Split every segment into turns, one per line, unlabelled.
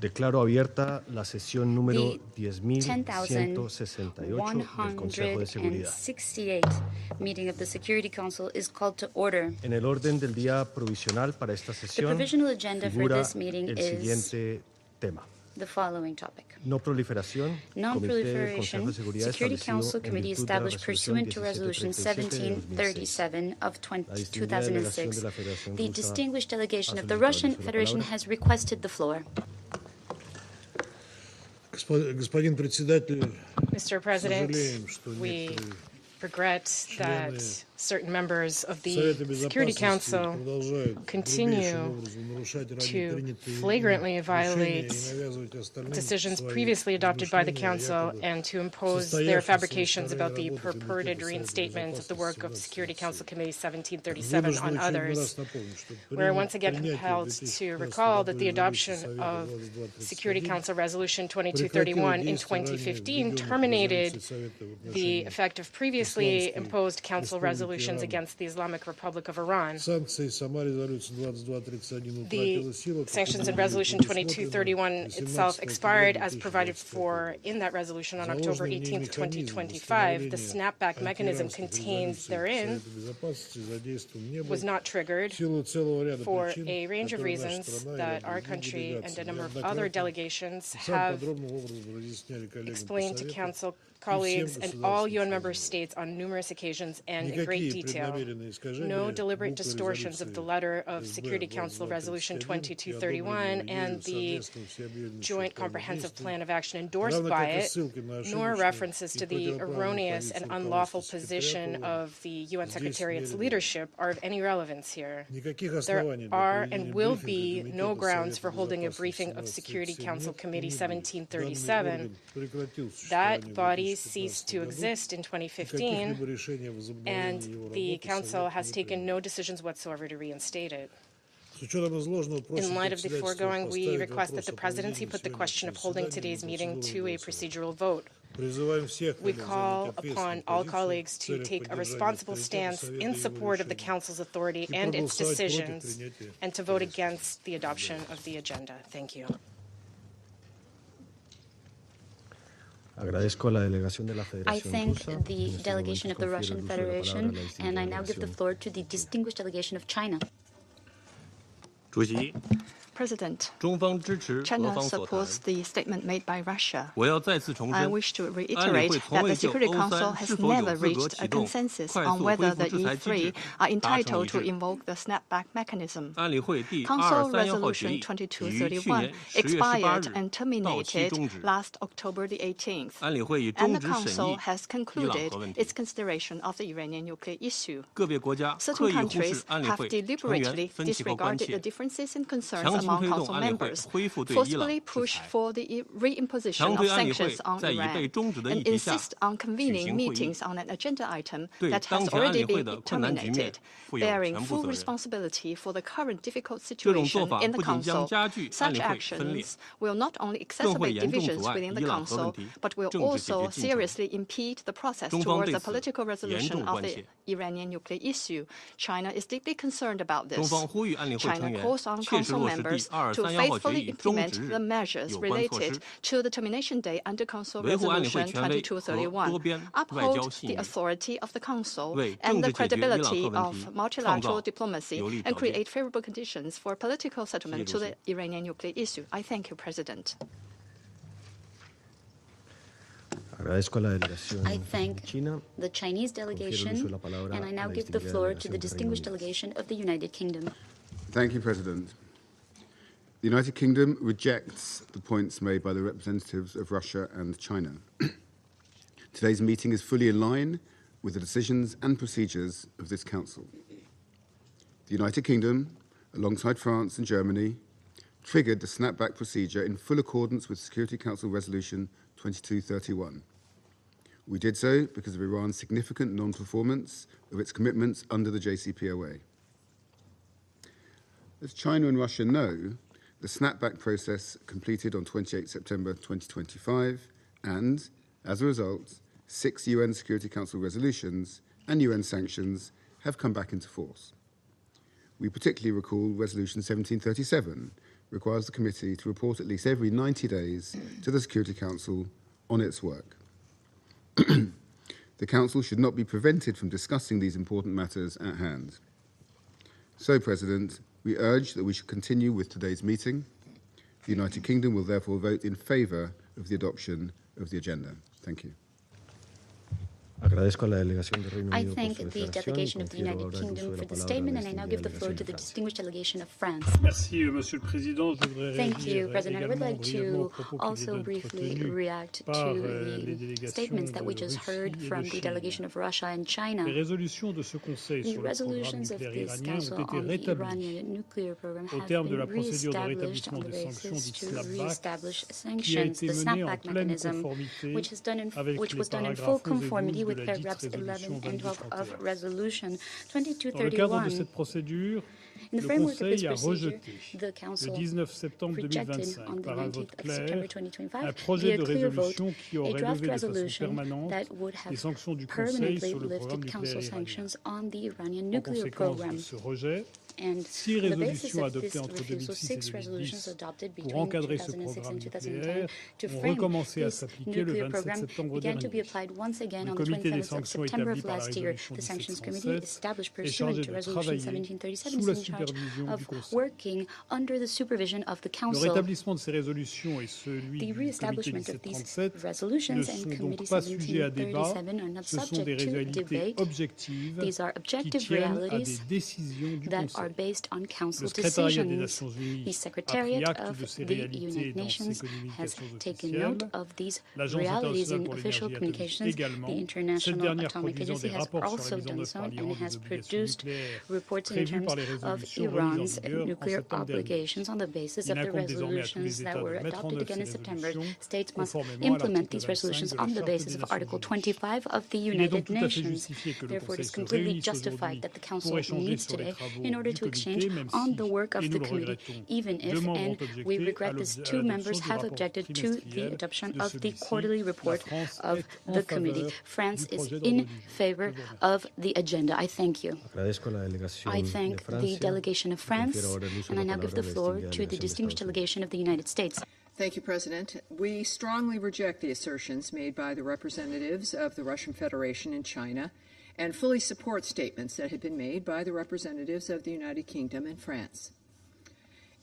Declaro abierta la sesión número 10.168 del Consejo de Seguridad.
10,168 meeting of the Security Council is called to order.
En el orden del día provisional para esta sesión figura el siguiente tema.
The following topic.
Non-Proliferation.
Non-Proliferation. Security Council Committee established pursuant to Resolution 1737 of 2006. The distinguished delegation of the Russian Federation has requested the floor.
Mr. President, we regret that certain members of the Security Council continue to flagrantly violate decisions previously adopted by the Council and to impose their fabrications about the purported reinstatement of the work of Security Council Committee 1737 on others. We're once again compelled to recall that the adoption of Security Council Resolution 2231 in 2015 terminated the effect of previously imposed Council resolutions against the Islamic Republic of Iran. The sanctions in Resolution 2231 itself expired as provided for in that resolution on October 18, 2025. The snapback mechanism contained therein was not triggered for a range of reasons that our country and a number of other delegations have explained to Council colleagues and all UN member states on numerous occasions and in great detail. No deliberate distortions of the letter of Security Council Resolution 2231 and the Joint Comprehensive Plan of Action endorsed by it, nor references to the erroneous and unlawful position of the UN Secretariat's leadership are of any relevance here. There are and will be no grounds for holding a briefing of Security Council Committee 1737. That body ceased to exist in 2015, and the Council has taken no decisions whatsoever to reinstate it. In light of the foregoing, we request that the Presidency put the question of holding today's meeting to a procedural vote. We call upon all colleagues to take a responsible stance in support of the Council's authority and its decisions, and to vote against the adoption of the agenda. Thank you.
I
thank the delegation of the Russian Federation, and I now give the floor to the distinguished delegation of China.
President, China supports the statement made by Russia. I wish to reiterate that the Security Council has never reached a consensus on whether the E3 are entitled to invoke the snapback mechanism. Council Resolution 2231 expired and terminated last October the 18th, and the Council has concluded its consideration of the Iranian nuclear issue. Certain countries have deliberately disregarded the differences and concerns among Council members, forcibly push for the reimposition of sanctions on Iran, and insist on convening meetings on an agenda item that has already been terminated, bearing full responsibility for the current difficult situation in the Council. Such actions will not only exacerbate divisions within the Council, but will also seriously impede the process towards a political resolution of the Iranian nuclear issue. China is deeply concerned about this. China calls on Council members to faithfully implement the measures related to the termination date under Council Resolution 2231, uphold the authority of the Council and the credibility of multilateral diplomacy, and create favorable conditions for political settlement to the Iranian nuclear issue. I thank you, President.
I thank the Chinese delegation, and I now give the floor to the distinguished delegation of the United Kingdom.
Thank you, President. The United Kingdom rejects the points made by the representatives of Russia and China. Today's meeting is fully in line with the decisions and procedures of this Council. The United Kingdom, alongside France and Germany, triggered the snapback procedure in full accordance with Security Council Resolution 2231. We did so because of Iran's significant non-performance of its commitments under the JCPOA. As China and Russia know, the snapback process completed on 28 September 2025, and, as a result, 6 UN Security Council resolutions and UN sanctions have come back into force. We particularly recall Resolution 1737, requires the committee to report at least every 90 days to the Security Council on its work. The Council should not be prevented from discussing these important matters at hand. So, President, we urge that we should continue with today's meeting. The United Kingdom will therefore vote in favour of the adoption of the agenda. Thank you.
I thank the delegation of the United Kingdom for the statement, and I now give the floor to the distinguished delegation of France. Thank you, President. I would like to also briefly react to the statements that we just heard from the delegation of Russia and China. The resolutions of this Council on the Iranian nuclear program have been re-established on the basis to re-establish sanctions, the snapback mechanism, which was done in full conformity with paragraphs 11 and 12 of Resolution 2231. In the framework of this procedure, the Council rejected on the 19th of September 2025 via clear vote a draft resolution that would have permanently lifted Council sanctions on the Iranian nuclear program. And on the basis of this refusal, 6 resolutions adopted between 2006 and 2010 to frame this nuclear program began to be applied once again on the 27th of September of last year. The Sanctions Committee, established pursuant to Resolution 1737, is in charge of working under the supervision of the Council. The re-establishment of these resolutions and Committee 1737 are not subject to debate. These are objective realities that are based on Council decisions. The Secretariat of the United Nations has taken note of these realities in official communications. The International Atomic Agency has also done so and has produced reports in terms of Iran's nuclear obligations on the basis of the resolutions that were adopted again in September. States must implement these resolutions on the basis of Article 25 of the United Nations. Therefore, it is completely justified that the Council meets today in order to exchange on the work of the committee, even if, and we regret this, 2 members have objected to the adoption of the quarterly report of the committee. France is in favor of the agenda. I thank you. I thank the delegation of France, and I now give the floor to the distinguished delegation of the United States.
Thank you, President. We strongly reject the assertions made by the representatives of the Russian Federation and China, and fully support statements that have been made by the representatives of the United Kingdom and France.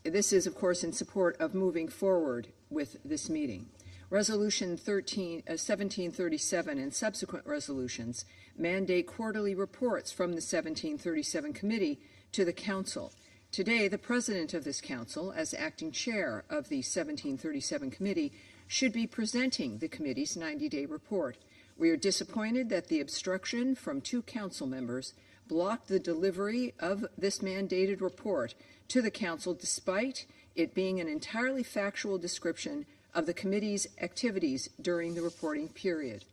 This is, of course, in support of moving forward with this meeting. Resolution 1737 and subsequent resolutions mandate quarterly reports from the 1737 Committee to the Council. Today, the President of this Council, as acting chair of the 1737 Committee, should be presenting the Committee's 90-day report. We are disappointed that the obstruction from 2 Council members blocked the delivery of this mandated report to the Council, despite it being an entirely factual description of the Committee's activities during the reporting period.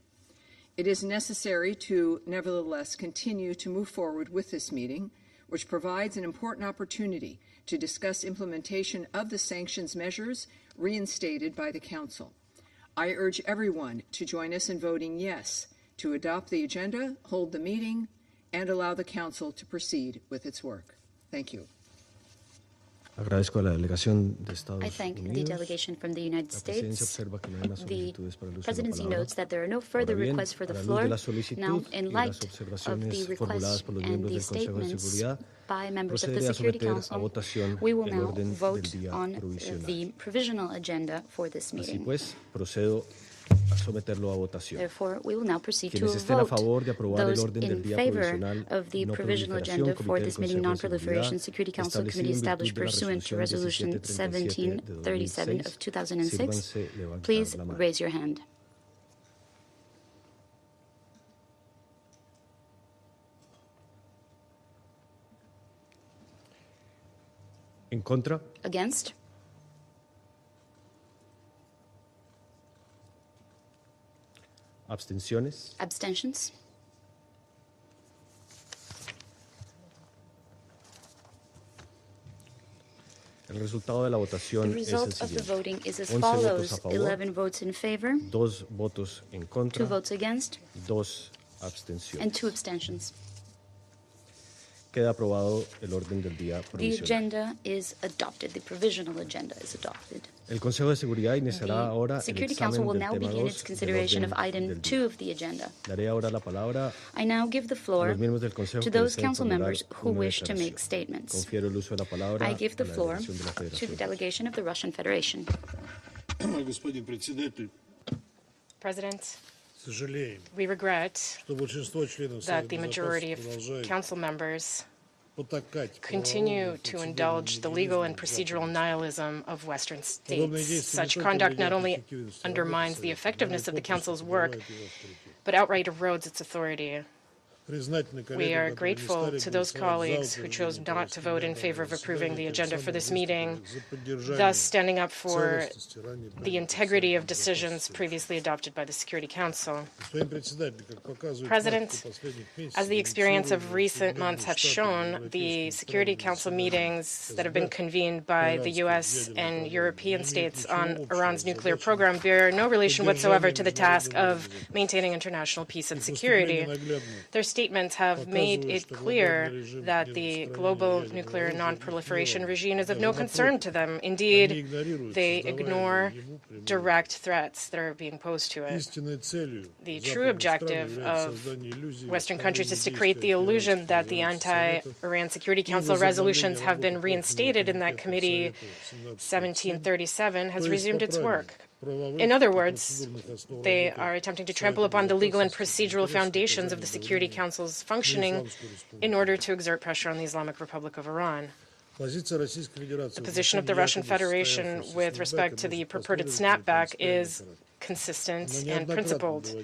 It is necessary to nevertheless continue to move forward with this meeting, which provides an important opportunity to discuss implementation of the sanctions measures reinstated by the Council. I urge everyone to join us in voting yes to adopt the agenda, hold the meeting, and allow the Council to proceed with its work. Thank you.
I thank the delegation from the United States. The Presidency notes that there are no further requests for the floor. Now, in light of the requests and the statements by members of the Security Council, we will now vote on the provisional agenda for this meeting. Therefore, we will now proceed to a vote. Those in favor of the provisional agenda for this meeting, Non-Proliferation Security Council Committee established pursuant to Resolution 1737 of 2006, please raise your hand.
En contra.
Against?
Abstenciones.
Abstentions?
El resultado de la votación
The
es el
result of the
siguiente.
voting is as
11
follows:
votos a favor,
11 votes in favor,
2 votos en contra,
2 votes against,
2 abstenciones.
and 2 abstentions.
Queda aprobado el orden del día
The
provisional.
agenda is adopted. The provisional agenda is adopted.
El Consejo de Seguridad iniciará ahora
The
el
Security Council
examen
will
del
now
tema
begin
2
its
del
consideration of
orden
item
del
2
día.
of the agenda.
Daré ahora la palabra
I now give the
a
floor
los miembros del Consejo
to
que
those
deseen
council
formular
members who
una
wish to
declaración.
make statements.
Confiero el uso de la palabra
I give the
a la
floor
delegación de la
to the
Federación.
delegation of the Russian Federation.
Господин председатель,
President,
сожалеем,
we regret
что большинство членов
that
Совета
the majority
Безопасности
of
продолжают
council members
потакать
continue to indulge the legal and procedural nihilism of Western states. Such conduct not only undermines the effectiveness of the Council's work, but outright erodes its authority. We are grateful to those colleagues who chose not to vote in favor of approving the agenda for this meeting, thus standing up for the integrity of decisions previously adopted by the Security Council. President, as the experience of recent months have shown, the Security Council meetings that have been convened by the U.S. and European states on Iran's nuclear program bear no relation whatsoever to the task of maintaining international peace and security. Their statements have made it clear that the global nuclear non-proliferation regime is of no concern to them. Indeed, they ignore direct threats that are being posed to it. The true objective of Western countries is to create the illusion that the anti-Iran Security Council resolutions have been reinstated and that Committee 1737 has resumed its work. In other words, they are attempting to trample upon the legal and procedural foundations of the Security Council's functioning in order to exert pressure on the Islamic Republic of Iran. The position of the Russian Federation with respect to the purported snapback is consistent and principled.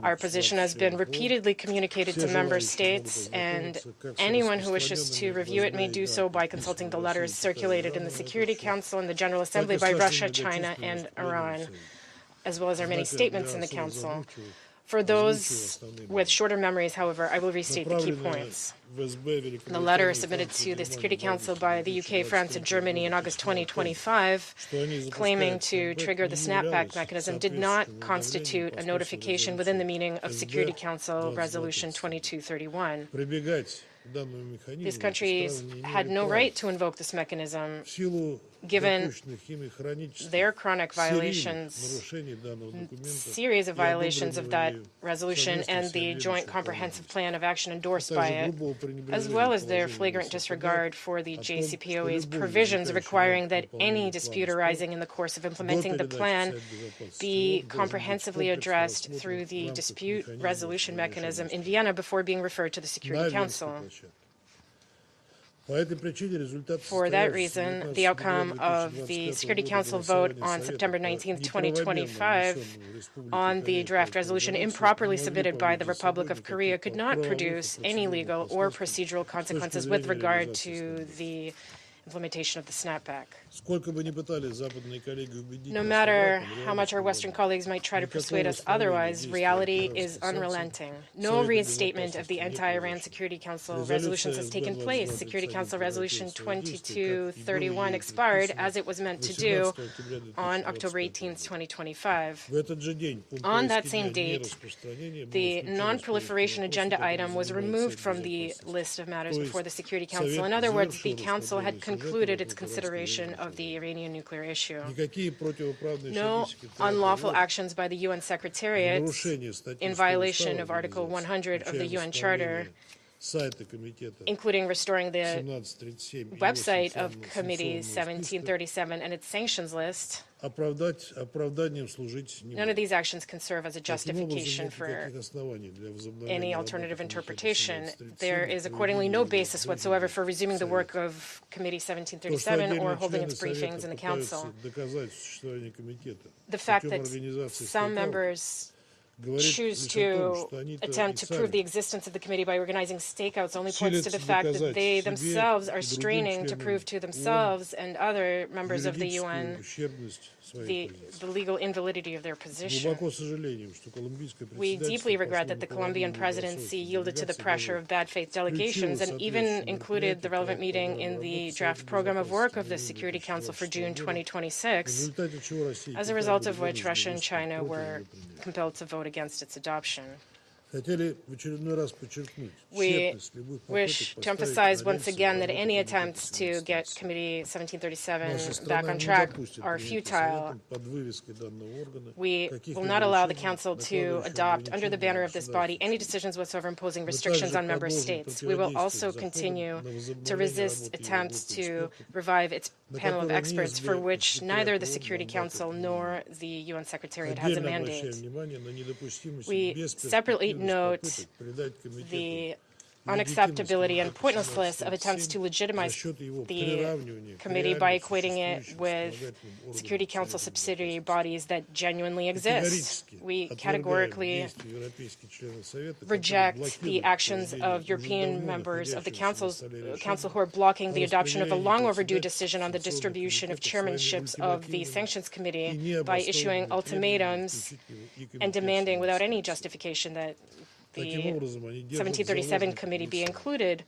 Our position has been repeatedly communicated to member states, and anyone who wishes to review it may do so by consulting the letters circulated in the Security Council and the General Assembly by Russia, China, and Iran, as well as our many statements in the Council. For those with shorter memories, however, I will restate the key points. The letter submitted to the Security Council by the UK, France, and Germany in August 2025, claiming to trigger the snapback mechanism, did not constitute a notification within the meaning of Security Council Resolution 2231. These countries had no right to invoke this mechanism, given their chronic violations, series of violations of that resolution and the Joint Comprehensive Plan of Action endorsed by it, as well as their flagrant disregard for the JCPOA's provisions requiring that any dispute arising in the course of implementing the plan be comprehensively addressed through the dispute resolution mechanism in Vienna before being referred to the Security Council. For that reason, the outcome of the Security Council vote on September 19, 2025, on the draft resolution improperly submitted by the Republic of Korea could not produce any legal or procedural consequences with regard to the implementation of the snapback. No matter how much our Western colleagues might try to persuade us otherwise, reality is unrelenting. No reinstatement of the anti-Iran Security Council resolutions has taken place. Security Council Resolution 2231 expired, as it was meant to do, on October 18, 2025. On that same date, the non-proliferation agenda item was removed from the list of matters before the Security Council. In other words, the Council had concluded its consideration of the Iranian nuclear issue. No unlawful actions by the UN Secretariat in violation of Article 100 of the UN Charter, including restoring the website of Committee 1737 and its sanctions list. None of these actions can serve as a justification for any alternative interpretation. There is accordingly no basis whatsoever for resuming the work of Committee 1737 or holding its briefings in the Council. The fact that some members choose to attempt to prove the existence of the committee by organizing stakeouts only points to the fact that they themselves are straining to prove to themselves and other members of the UN the legal invalidity of their position. We deeply regret that the Colombian presidency yielded to the pressure of bad faith delegations and even included the relevant meeting in the draft program of work of the Security Council for June 2026, as a result of which Russia and China were compelled to vote against its adoption. We wish to emphasize once again that any attempts to get Committee 1737 back on track are futile. We will not allow the Council to adopt, under the banner of this body, any decisions whatsoever imposing restrictions on member states. We will also continue to resist attempts to revive its panel of experts, for which neither the Security Council nor the UN Secretariat has a mandate. We separately note the unacceptability and pointlessness of attempts to legitimize the committee by equating it with Security Council subsidiary bodies that genuinely exist. We categorically reject the actions of European members of the Council who are blocking the adoption of a long overdue decision on the distribution of chairmanships of the Sanctions Committee by issuing ultimatums and demanding without any justification that the 1737 committee be included.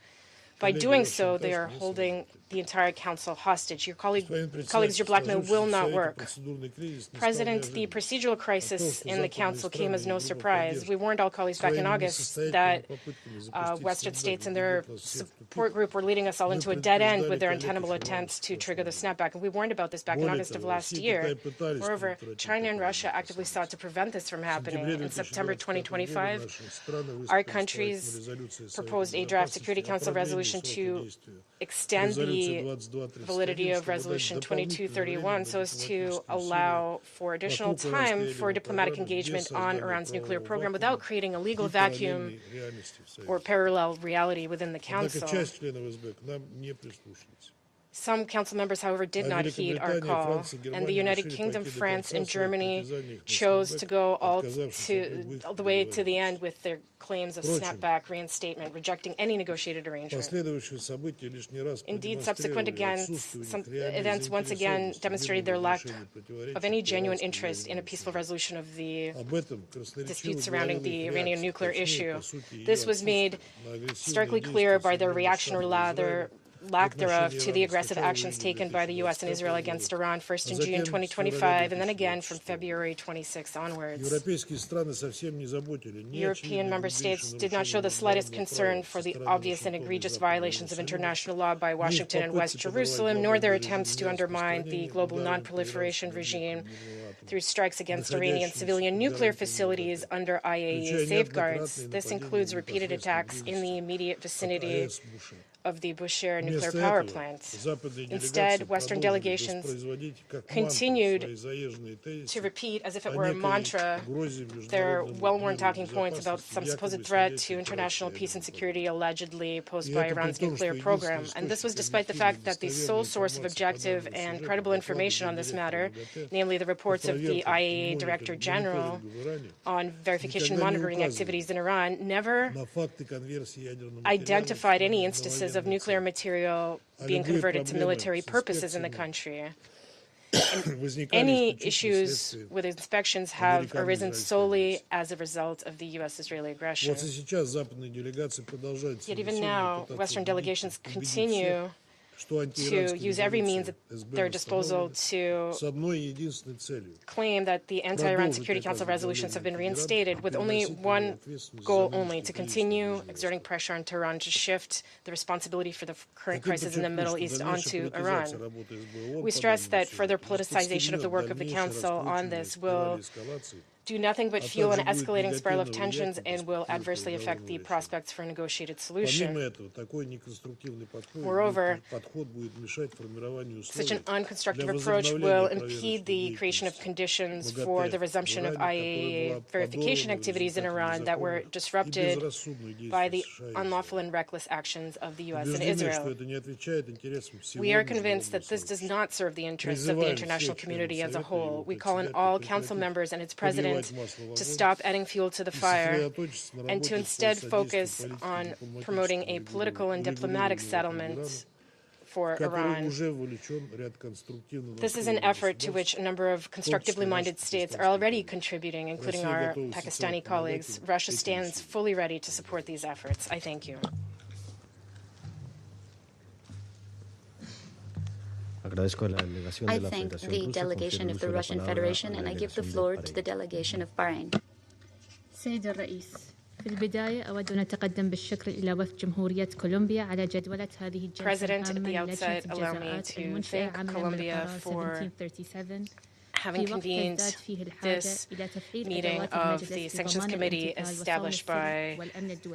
By doing so, they are holding the entire Council hostage. Your colleagues, your blackmail will not work. President, the procedural crisis in the Council came as no surprise. We warned all colleagues back in August that Western states and their support group were leading us all into a dead end with their untenable attempts to trigger the snapback. And we warned about this back in August of last year. Moreover, China and Russia actively sought to prevent this from happening. In September 2025, our countries proposed a draft Security Council resolution to extend the validity of Resolution 2231 so as to allow for additional time for diplomatic engagement on Iran's nuclear program without creating a legal vacuum or parallel reality within the Council. Some Council members, however, did not heed our call, and the United Kingdom, France, and Germany chose to go all the way to the end with their claims of snapback reinstatement, rejecting any negotiated arrangement. Indeed, subsequent events once again demonstrated their lack of any genuine interest in a peaceful resolution of the dispute surrounding the Iranian nuclear issue. This was made starkly clear by their reaction, or rather lack thereof, to the aggressive actions taken by the U.S. and Israel against Iran, first in June 2025 and then again from February 26 onwards. European member states did not show the slightest concern for the obvious and egregious violations of international law by Washington and West Jerusalem, nor their attempts to undermine the global non-proliferation regime through strikes against Iranian civilian nuclear facilities under IAEA safeguards. This includes repeated attacks in the immediate vicinity of the Bushehr nuclear power plant. Instead, Western delegations continued to repeat, as if it were a mantra, their well-worn talking points about some supposed threat to international peace and security allegedly posed by Iran's nuclear program. And this was despite the fact that the sole source of objective and credible information on this matter, namely the reports of the IAEA Director General on verification monitoring activities in Iran, never identified any instances of nuclear material being converted to military purposes in the country. Any issues with inspections have arisen solely as a result of the U.S.-Israeli aggression. Yet even now, Western delegations continue to use every means at their disposal to claim that the anti-Iran Security Council resolutions have been reinstated with only one goal only: to continue exerting pressure on Tehran to shift the responsibility for the current crisis in the Middle East onto Iran. We stress that further politicization of the work of the Council on this will do nothing but fuel an escalating spiral of tensions and will adversely affect the prospects for a negotiated solution. Moreover, such an unconstructive approach will impede the creation of conditions for the resumption of IAEA verification activities in Iran that were disrupted by the unlawful and reckless actions of the U.S. and Israel. We are convinced that this does not serve the interests of the international community as a whole. We call on all Council members and its President to stop adding fuel to the fire and to instead focus on promoting a political and diplomatic settlement for Iran. This is an effort to which a number of constructively minded states are already contributing, including our Pakistani colleagues. Russia stands fully ready to support these efforts. I thank you.
I thank the delegation of the Russian Federation, and I give the floor to the delegation of Bahrain.
في البداية أود أن أتقدم بالشكر إلى وفد جمهورية كولومبيا على جدولة هذه الجلسة الهامة للجنة الجزاءات المنشئة عملاً بالقرار 1737
having convened this meeting of the Sanctions Committee established by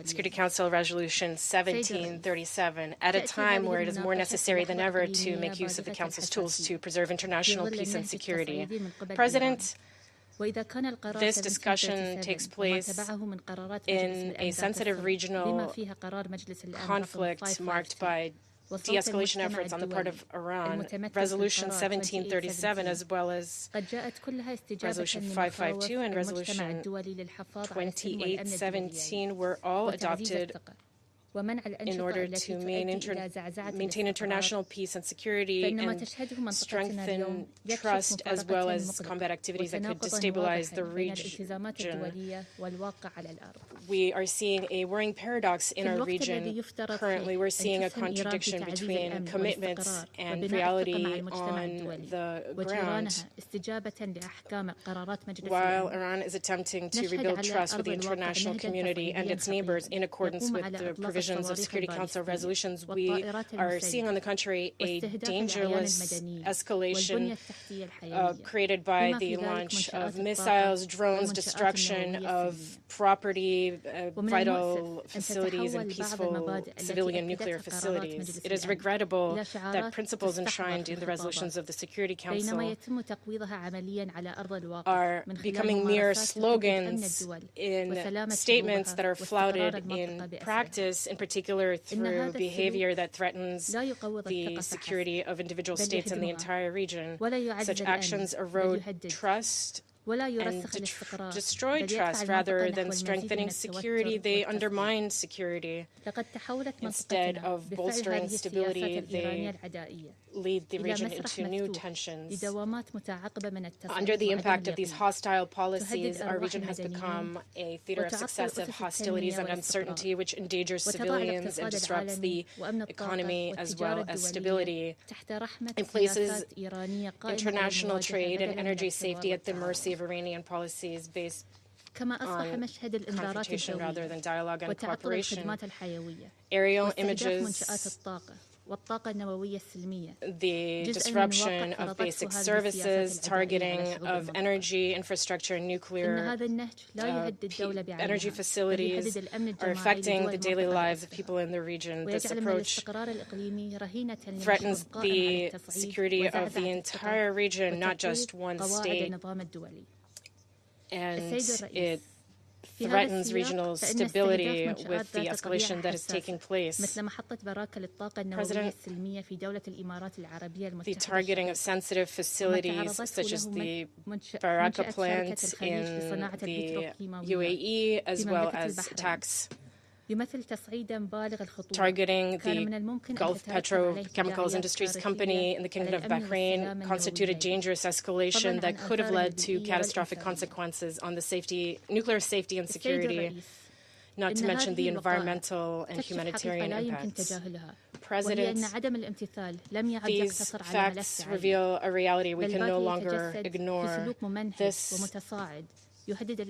Security Council Resolution 1737 at a time where it is more necessary than ever to make use of the Council's tools to preserve international peace and security. President, this discussion takes place in a sensitive regional conflict marked by de-escalation efforts on the part of Iran, Resolution 1737, as well as Resolution 552 and Resolution 2817 were all adopted in order to maintain international peace and security and strengthen trust, as well as combat activities that could destabilize the region. We are seeing a worrying paradox in our region. Currently, we're seeing a contradiction between commitments and reality on the ground. While Iran is attempting to rebuild trust with the international community and its neighbors in accordance with the provisions of Security Council resolutions, we are seeing, on the contrary, a dangerous escalation created by the launch of missiles, drones, destruction of property, vital facilities, and peaceful civilian nuclear facilities. It is regrettable that principles enshrined in the resolutions of the Security Council are becoming mere slogans in statements that are flouted in practice, in particular through behavior that threatens the security of individual states in the entire region. Such actions erode trust and destroy trust rather than strengthening security. They undermine security. Instead of bolstering stability, they lead the region into new tensions. Under the impact of these hostile policies, our region has become a theater of successive hostilities and uncertainty, which endangers civilians and disrupts the economy as well as stability. It places international trade and energy safety at the mercy of Iranian policies based on confrontation rather than dialogue and cooperation. Aerial images, the disruption of basic services, targeting of energy infrastructure, nuclear energy facilities are affecting the daily lives of people in the region. This approach threatens the security of the entire region, not just one state, and it threatens regional stability with the escalation that is taking place. President, the targeting of sensitive facilities such as the Baraka plant in the UAE, as well as attacks targeting the Gulf Petrochemicals Industries Company in the Kingdom of Bahrain constitute a dangerous escalation that could have led to catastrophic consequences on the nuclear safety and security, not to mention the environmental and humanitarian impacts. President, these facts reveal a reality we can no longer ignore. This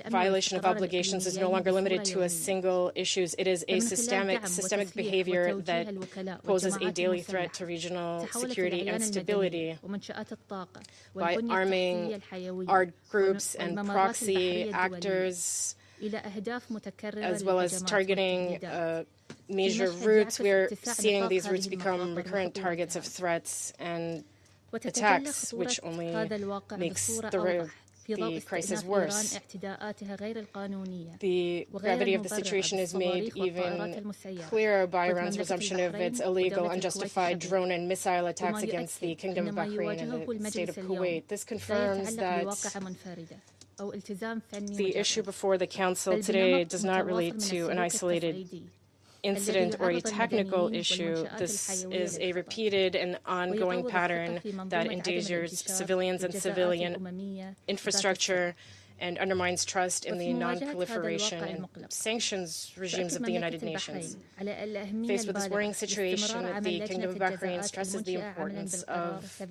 violation of obligations is no longer limited to a single issue. It is a systemic behavior that poses a daily threat to regional security and stability. By arming art groups and proxy actors, as well as targeting major routes, we are seeing these routes become recurrent targets of threats and attacks, which only makes the crisis worse. The gravity of the situation is made even clearer by Iran's resumption of its illegal, unjustified drone and missile attacks against the Kingdom of Bahrain and the state of Kuwait. This confirms that the issue before the Council today does not relate to an isolated incident or a technical issue. This is a repeated and ongoing pattern that endangers civilians and civilian infrastructure and undermines trust in the non-proliferation and sanctions regimes of the United Nations. Faced with this worrying situation, the Kingdom of Bahrain stresses the importance of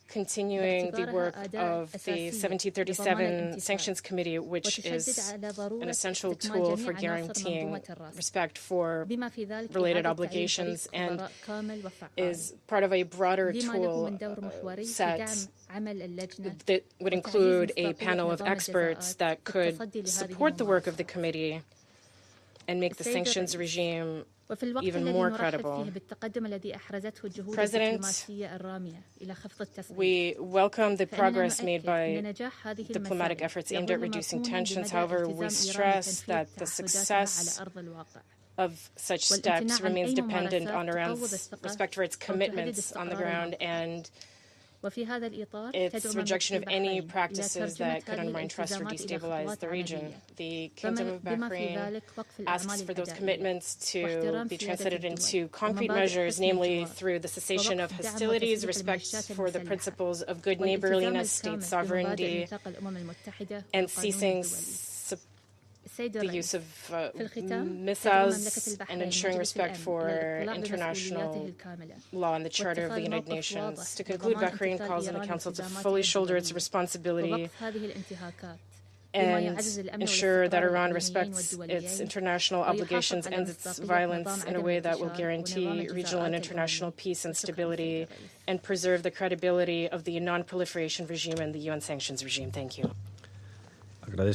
continuing the work of the 1737 Sanctions Committee, which is an essential tool for guaranteeing respect for related obligations and is part of a broader tool set that would include a panel of experts that could support the work of the committee and make the sanctions regime even more credible. President, we welcome the progress made by diplomatic efforts aimed at reducing tensions. However, we stress that the success of such steps remains dependent on Iran's respect for its commitments on the ground and its rejection of any practices that could undermine trust or destabilize the region. The Kingdom of Bahrain asks for those commitments to be translated into concrete measures, namely through the cessation of hostilities, respect for the principles of good neighborliness, state sovereignty, and ceasing the use of missiles and ensuring respect for international law and the Charter of the United Nations. To conclude, Bahrain calls on the Council to fully shoulder its responsibility and ensure that Iran respects its international obligations and its violence in a way that will guarantee regional and international peace and stability and preserve the credibility of the non-proliferation regime and the UN sanctions regime. Thank you.
I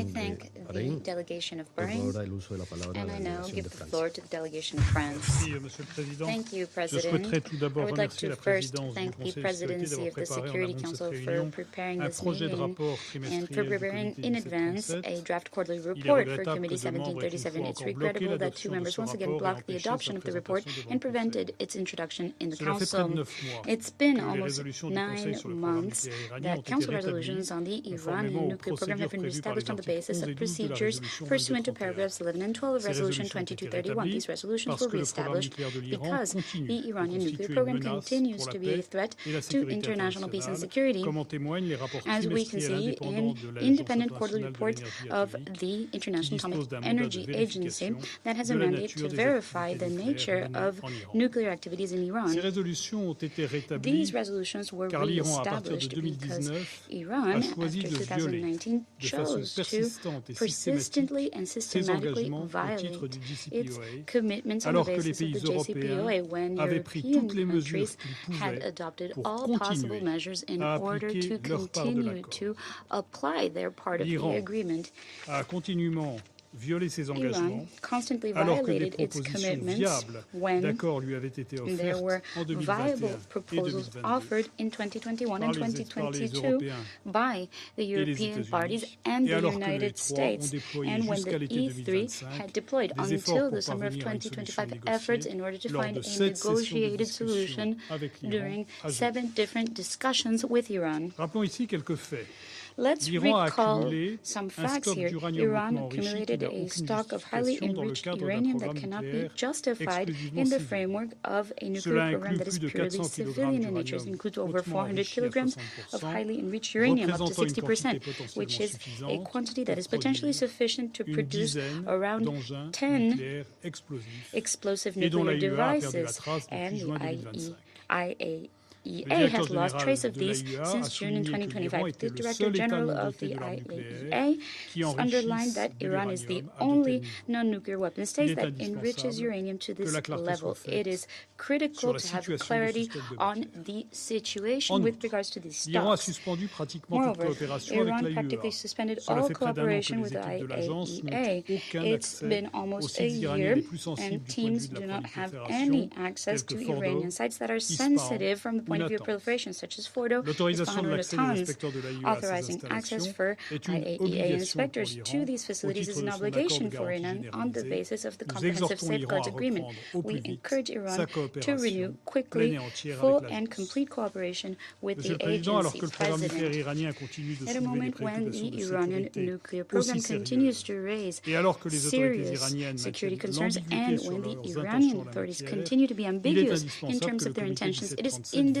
thank the delegation of Bahrain, and I now give the floor to the delegation of France. Thank you, President. I would like to first thank the presidency of the Security Council for preparing this meeting and for preparing in advance a draft quarterly report for Committee 1737. It's regrettable that two members once again blocked the adoption of the report and prevented its introduction in the Council. It's been almost 9 months that Council resolutions on the Iranian nuclear program have been established on the basis of procedures pursuant to paragraphs 11 and 12 of Resolution 2231. These resolutions were reestablished because the Iranian nuclear program continues to be a threat to international peace and security, as we can see in independent quarterly report of the International Atomic Energy Agency that has a mandate to verify the nature of nuclear activities in Iran. These resolutions were reestablished because Iran, after 2019, chose to persistently and systematically violate its commitments on the basis of the JCPOA when European countries had adopted all possible measures in order to continue to apply their part of the agreement. Iran constantly violated its commitments when there were viable proposals offered in 2021 and 2022 by the European parties and the United States, and when the E3 had deployed until the summer of 2025 efforts in order to find a negotiated solution during 7 different discussions with Iran. Let's recall some facts here. Iran accumulated a stock of highly enriched uranium that cannot be justified in the framework of a nuclear program that is purely civilian in nature. It includes over 400 kilograms of highly enriched uranium, up to 60%, which is a quantity that is potentially sufficient to produce around 10 explosive nuclear devices, and the IAEA has lost trace of these since June in 2025. The Director General of the IAEA underlined that Iran is the only non-nuclear weapon state that enriches uranium to this level. It is critical to have clarity on the situation with regards to these stocks. Moreover, Iran practically suspended all cooperation with the IAEA. It's been almost a year, and teams do not have any access to Iranian sites that are sensitive from the point of view of proliferation, such as Fordo, Isfahan, or Natanz. Authorizing access for IAEA inspectors to these facilities is an obligation for Iran on the basis of the Comprehensive Safeguards Agreement. We encourage Iran to renew quickly full and complete cooperation with the agency. President, at a moment when the Iranian nuclear program continues to raise serious security concerns and when the Iranian authorities continue to be ambiguous in terms of their intentions, it is indispensable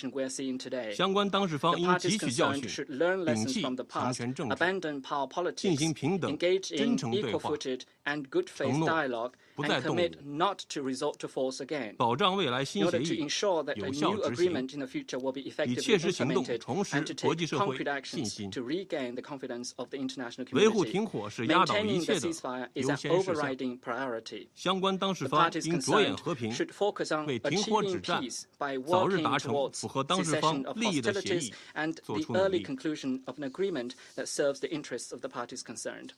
situation we are seeing today.
相关当事方
The
应
parties
汲取教
concerned
训，
should learn
摒
lessons
弃
from the
强
past,
权政治，
abandon power
进
politics,
行平等、
engage
真
in
诚对话，
equal-footed and good
承
faith
诺
dialogue,
不
and
再动武，
commit not to resort to force again.
保障未来
In
新协
order to
议
ensure that
有
a
效
new
执行，
agreement in the future will be
以
effectively
切实行动
implemented
重拾
and to
国际
take
社会
concrete
信
actions
心。
to regain the confidence of the international
维护
community.
停火是压倒一
Maintaining
切
the
的
ceasefire is
优
an
先事项。
overriding priority.
相关当事
The
方
parties
应着眼
concerned
和平，
should focus on
为停火止
achieving
战
peace by
早日
working
达成
towards
符合当事方
cessation of
利益的协
hostilities
议
and
做
the
出努
early
力。
conclusion of an agreement that serves the interests of the parties concerned.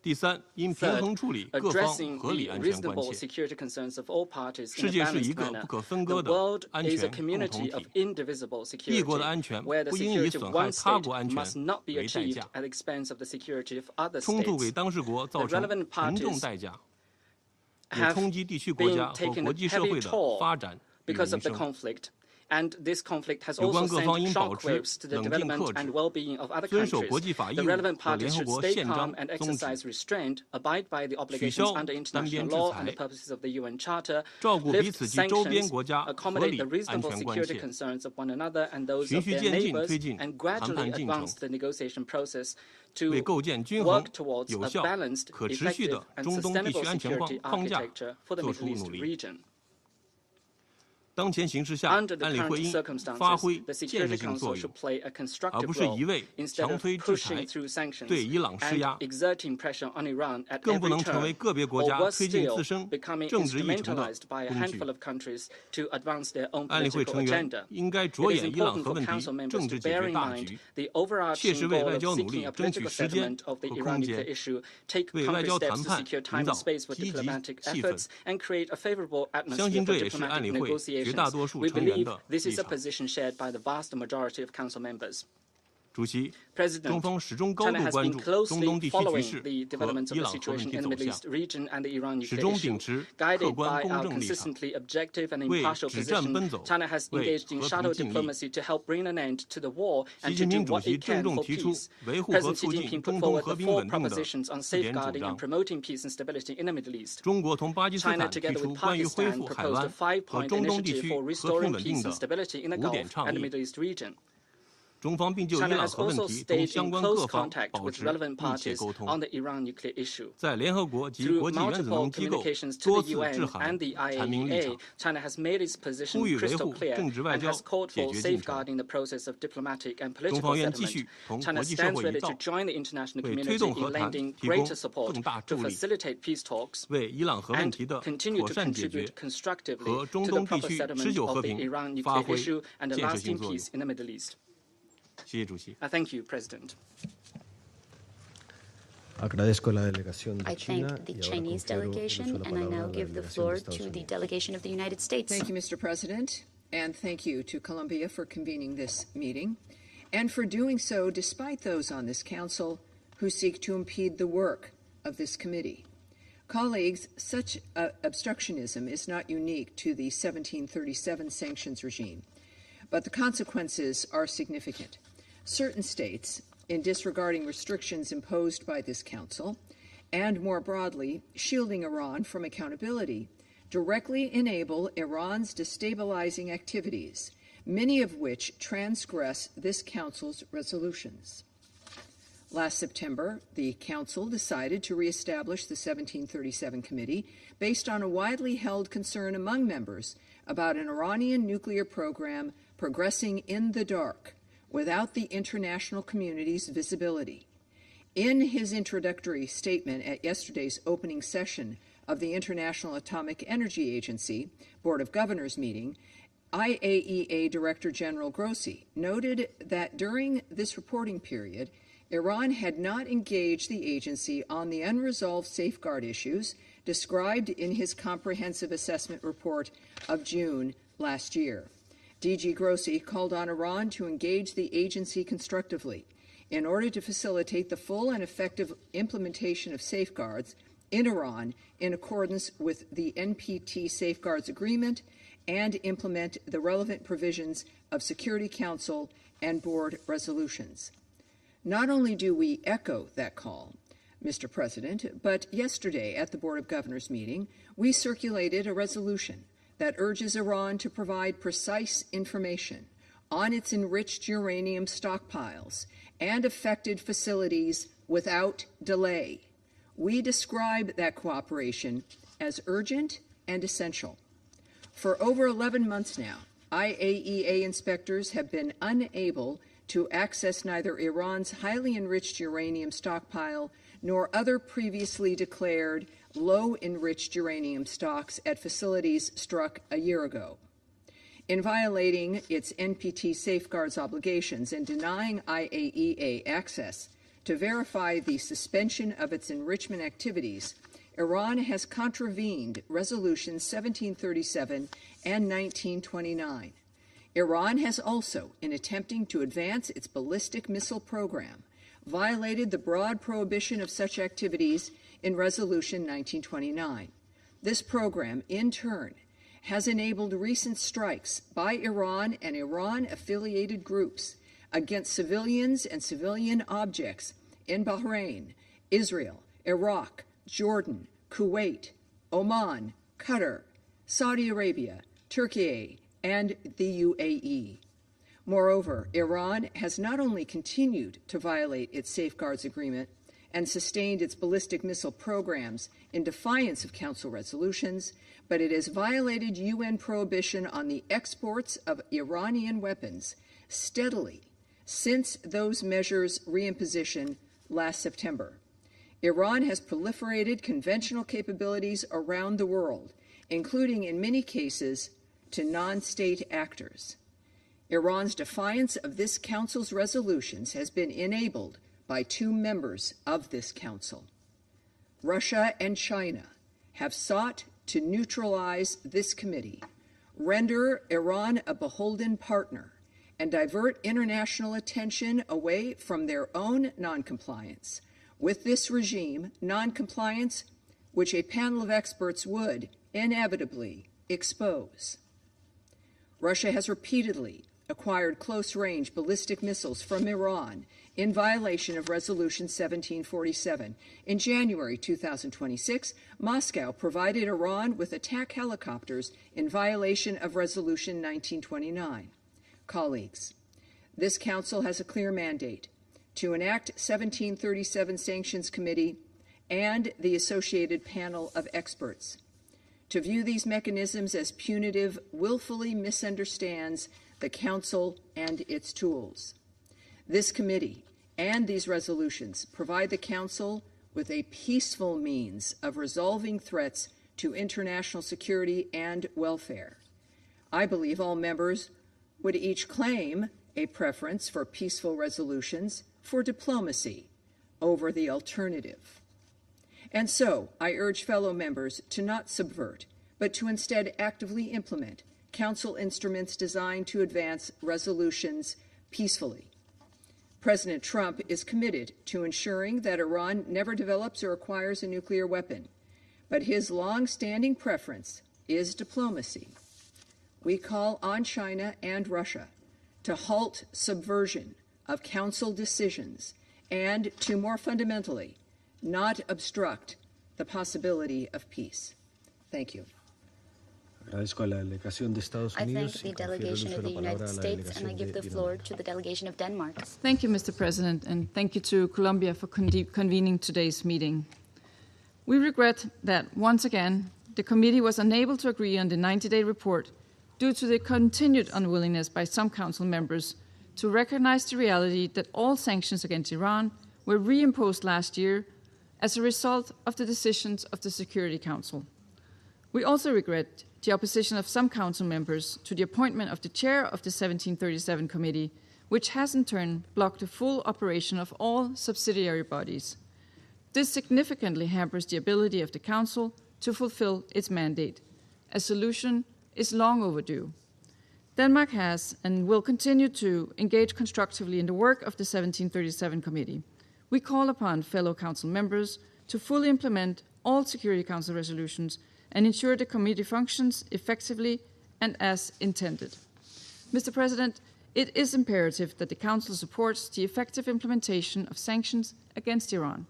第三，应平衡处理各方
addressing
合理
the
安全关
reasonable
切。
security concerns of all parties
世
in a
界是一
balanced
个
manner.
不可分
The
割的
world
安
is a
全共同
community of
体，
indivisible
一国
security,
的安全
where the
不应以
security of
损害
one
他
state
国安全
must not be
为代
achieved
价。
at the expense of the security of other
冲突给
states.
当事国造
The
成
relevant
沉重
parties
代价，也
have
冲击地区国家
been
和
taking
国
a
际社
heavy
会的
toll
发展与
because
民
of the
生。
conflict. And this conflict has
有
also
关各方
sent
应保持
shockwaves to the
冷静
development
克制，
and well-being of other
遵守
countries.
国际法义
The
务
relevant
和联
parties
合
should
国
stay
宪章
calm and
宗旨，
exercise restraint, abide by the
取
obligations
消
under
单
international
边制
law and the
裁，
purposes of the UN Charter,
照顾彼
lift
此及周边
sanctions,
国家合
accommodate
理
the
安
reasonable
全关
security
切，
concerns of one another and those
循
of
序
their
渐进
neighbors,
推进
and
谈
gradually
判进程，
advance the negotiation process
为
to
构建均衡、
work towards
有
a
效、
balanced,
可持续
effective,
的
and
中东地
sustainable
区安全
security
框架
architecture for the
做
Middle
出
East
努力。
region.
当前形势下，
Under the
安理
current
会应
circumstances,
发挥
the
建
Security
设性
Council
作
should
用，
play a
而
constructive
不是
role
一味
instead
强
of
推制
pushing
裁，
through sanctions
对伊朗施压
and， exerting pressure on Iran at
更不
every
能成为
turn,
个别国
or
家
worse
推进
still,
自身
becoming
政治议程的
instrumentalized by a
工具
handful。of countries to advance their own
安理会
political
成员
agenda.
应该
It
着
is
眼伊朗
important
核
for
问题
Council members
政
to
治解
bear
决
in
大
mind
局，
the
切
overarching
实为
goal
外
of
交努
seeking
力
a
争取
political
时间
settlement of the
和空
Iran
间，
nuclear issue, take
为外
concrete
交
steps
谈
to
判
secure
营
time and
造
space for
积极
diplomatic
气氛。
efforts and create a favorable
相信
atmosphere
这
for
也是安
diplomatic
理会绝
negotiations.
大多数
We
成员
believe
的
this
立
is a
场。
position shared by the vast majority of Council members.
主席，
President,
中方始终高
China
度
has
关
been
注中
closely
东地区局
following
势
the
和
developments of
伊
the
朗核问
situation
题
in the
走
Middle
向，
East region and the Iran
始
nuclear
终
issue.
秉持
Guided
客观
by
公
our
正立场，
consistently objective and
为
impartial
止战
position,
奔走，
China has
为
engaged in
和
shadow
平尽力。
diplomacy to help bring an end to the war
习
and
近
to
平
do
主
what
席
it
郑
can
重
for
提出
peace.
维护和
President
促
Xi
进
Jinping
中
put
东
forward
和
the
平
four
稳定的
propositions on
4点主
safeguarding
张
and。promoting peace and stability in the Middle East.
中国同巴基斯
China,
坦提
together
出
with
关于恢
Pakistan,
复海
proposed a
湾和
5-point
中东地
initiative
区
for
和平
restoring
稳定
peace
的
and stability in the
5点
Gulf
倡
and the
议。
Middle East region.
中方并就伊
China
朗
has
核问
also
题同
stayed
相
in
关
close
各方
contact
保
with
持
relevant
密切
parties
沟通，
on the Iran nuclear issue.
在联合国及
Through
国际原子
multiple
能机构
communications to
多
the
次
UN
致函
and the
阐明立
IAEA,
场，
China has made its position
呼吁维
crystal
护
clear
政治外
and
交
has called
解
for
决进程。
safeguarding the process of diplomatic and
中
political
方愿继
settlement.
续同
China
国际社
stands
会一
ready to
道，
join the international
为
community
推动
in
和谈
lending
提供
greater support
更大
to
助力，
facilitate peace talks
为伊朗核问
and
题的
continue
妥
to
善解决
contribute constructively
和中
to the
东地
proper
区持
settlement
久
of
和
the
平
Iran
发
nuclear
挥
issue and a
建设性
lasting
作用。
peace in the Middle East.
谢谢主席。
Thank you, President.
Agradezco la delegación de
I
China
thank the
y ahora
Chinese
confiero el uso de
delegation,
la
and I
palabra a
now
la
give the
delegación de
floor
Estados
to the
Unidos.
delegation of the United States.
Thank you, Mr. President, and thank you to Colombia for convening this meeting, and for doing so despite those on this council who seek to impede the work of this committee. Colleagues, such obstructionism is not unique to the 1737 sanctions regime, but the consequences are significant. Certain states, in disregarding restrictions imposed by this council, and more broadly, shielding Iran from accountability, directly enable Iran's destabilizing activities, many of which transgress this council's resolutions. Last September, the Council decided to reestablish the 1737 Committee based on a widely held concern among members about an Iranian nuclear program progressing in the dark, without the international community's visibility. In his introductory statement at yesterday's opening session of the International Atomic Energy Agency Board of Governors meeting, IAEA Director General Grossi noted that during this reporting period, Iran had not engaged the agency on the unresolved safeguard issues described in his comprehensive assessment report of June last year. DG Grossi called on Iran to engage the agency constructively in order to facilitate the full and effective implementation of safeguards in Iran in accordance with the NPT Safeguards Agreement and implement the relevant provisions of Security Council and board resolutions. Not only do we echo that call, Mr. President, but yesterday at the Board of Governors meeting, we circulated a resolution that urges Iran to provide precise information on its enriched uranium stockpiles and affected facilities without delay. We describe that cooperation as urgent and essential. For over 11 months now, IAEA inspectors have been unable to access neither Iran's highly enriched uranium stockpile nor other previously declared low-enriched uranium stocks at facilities struck a year ago. In violating its NPT safeguards obligations and denying IAEA access to verify the suspension of its enrichment activities, Iran has contravened Resolutions 1737 and 1929. Iran has also, in attempting to advance its ballistic missile program, violated the broad prohibition of such activities in Resolution 1929. This program, in turn, has enabled recent strikes by Iran and Iran-affiliated groups against civilians and civilian objects in Bahrain, Israel, Iraq, Jordan, Kuwait, Oman, Qatar, Saudi Arabia, Turkey, and the UAE. Moreover, Iran has not only continued to violate its safeguards agreement and sustained its ballistic missile programs in defiance of Council resolutions, but it has violated UN prohibition on the exports of Iranian weapons steadily since those measures' reimposition last September. Iran has proliferated conventional capabilities around the world, including in many cases to non-state actors. Iran's defiance of this Council's resolutions has been enabled by two members of this Council. Russia and China have sought to neutralize this committee, render Iran a beholden partner, and divert international attention away from their own noncompliance with this regime, noncompliance which a panel of experts would inevitably expose. Russia has repeatedly acquired close-range ballistic missiles from Iran in violation of Resolution 1747. In January 2026, Moscow provided Iran with attack helicopters in violation of Resolution 1929. Colleagues, this Council has a clear mandate to enact 1737 Sanctions Committee and the associated panel of experts. To view these mechanisms as punitive willfully misunderstands the Council and its tools. This committee and these resolutions provide the Council with a peaceful means of resolving threats to international security and welfare. I believe all members would each claim a preference for peaceful resolutions for diplomacy over the alternative. And so I urge fellow members to not subvert, but to instead actively implement Council instruments designed to advance resolutions peacefully. President Trump is committed to ensuring that Iran never develops or acquires a nuclear weapon, but his long-standing preference is diplomacy. We call on China and Russia to halt subversion of Council decisions and to, more fundamentally, not obstruct the possibility of peace. Thank you.
I thank the delegation of the United States, and I give the floor to the delegation of Denmark.
Thank you, Mr. President, and thank you to Colombia for convening today's meeting. We regret that, once again, the committee was unable to agree on the 90-day report due to the continued unwillingness by some Council members to recognize the reality that all sanctions against Iran were reimposed last year as a result of the decisions of the Security Council. We also regret the opposition of some Council members to the appointment of the chair of the 1737 committee, which has in turn blocked the full operation of all subsidiary bodies. This significantly hampers the ability of the Council to fulfill its mandate. A solution is long overdue. Denmark has and will continue to engage constructively in the work of the 1737 committee. We call upon fellow Council members to fully implement all Security Council resolutions and ensure the committee functions effectively and as intended. Mr. President, it is imperative that the Council supports the effective implementation of sanctions against Iran.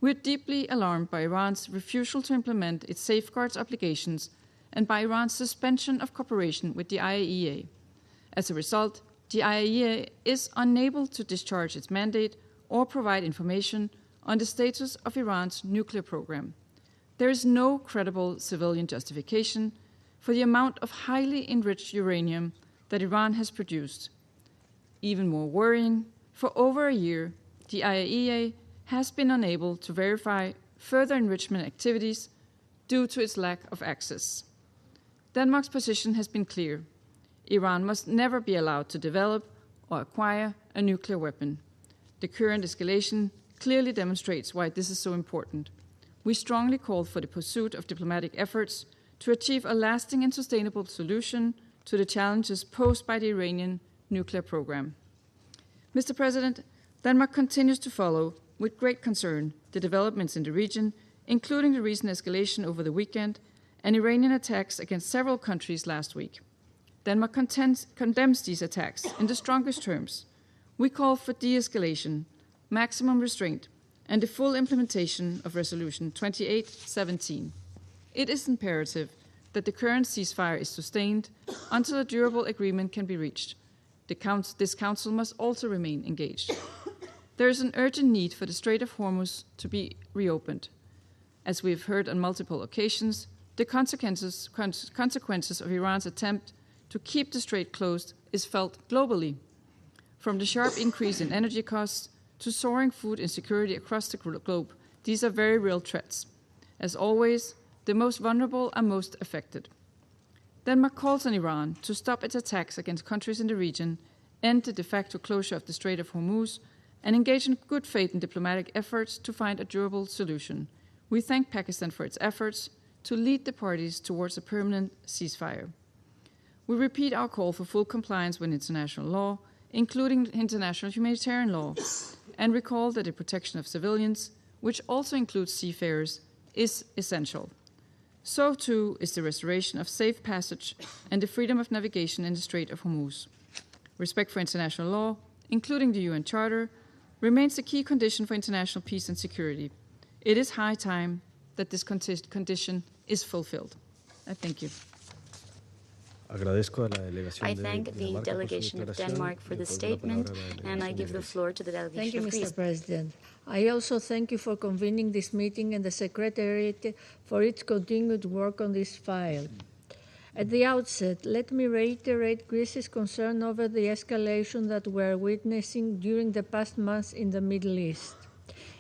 We are deeply alarmed by Iran's refusal to implement its safeguards obligations and by Iran's suspension of cooperation with the IAEA. As a result, the IAEA is unable to discharge its mandate or provide information on the status of Iran's nuclear program. There is no credible civilian justification for the amount of highly enriched uranium that Iran has produced. Even more worrying, for over a year, the IAEA has been unable to verify further enrichment activities due to its lack of access. Denmark's position has been clear. Iran must never be allowed to develop or acquire a nuclear weapon. The current escalation clearly demonstrates why this is so important. We strongly call for the pursuit of diplomatic efforts to achieve a lasting and sustainable solution to the challenges posed by the Iranian nuclear program. Mr. President, Denmark continues to follow with great concern the developments in the region, including the recent escalation over the weekend and Iranian attacks against several countries last week. Denmark condemns these attacks in the strongest terms. We call for de-escalation, maximum restraint, and the full implementation of Resolution 2817. It is imperative that the current ceasefire is sustained until a durable agreement can be reached. This Council must also remain engaged. There is an urgent need for the Strait of Hormuz to be reopened. As we have heard on multiple occasions, the consequences of Iran's attempt to keep the strait closed is felt globally. From the sharp increase in energy costs to soaring food insecurity across the globe, these are very real threats. As always, the most vulnerable are most affected. Denmark calls on Iran to stop its attacks against countries in the region, end the de facto closure of the Strait of Hormuz, and engage in good faith in diplomatic efforts to find a durable solution. We thank Pakistan for its efforts to lead the parties towards a permanent ceasefire. We repeat our call for full compliance with international law, including international humanitarian law, and recall that the protection of civilians, which also includes seafarers, is essential. So too is the restoration of safe passage and the freedom of navigation in the Strait of Hormuz. Respect for international law, including the UN Charter, remains a key condition for international peace and security. It is high time that this condition is fulfilled. I thank you.
I thank the delegation of Denmark for the statement, and I give the floor to the delegation of Greece.
Thank you, Mr. President. I also thank you for convening this meeting and the Secretariat for its continued work on this file. At the outset, let me reiterate Greece's concern over the escalation that we're witnessing during the past months in the Middle East.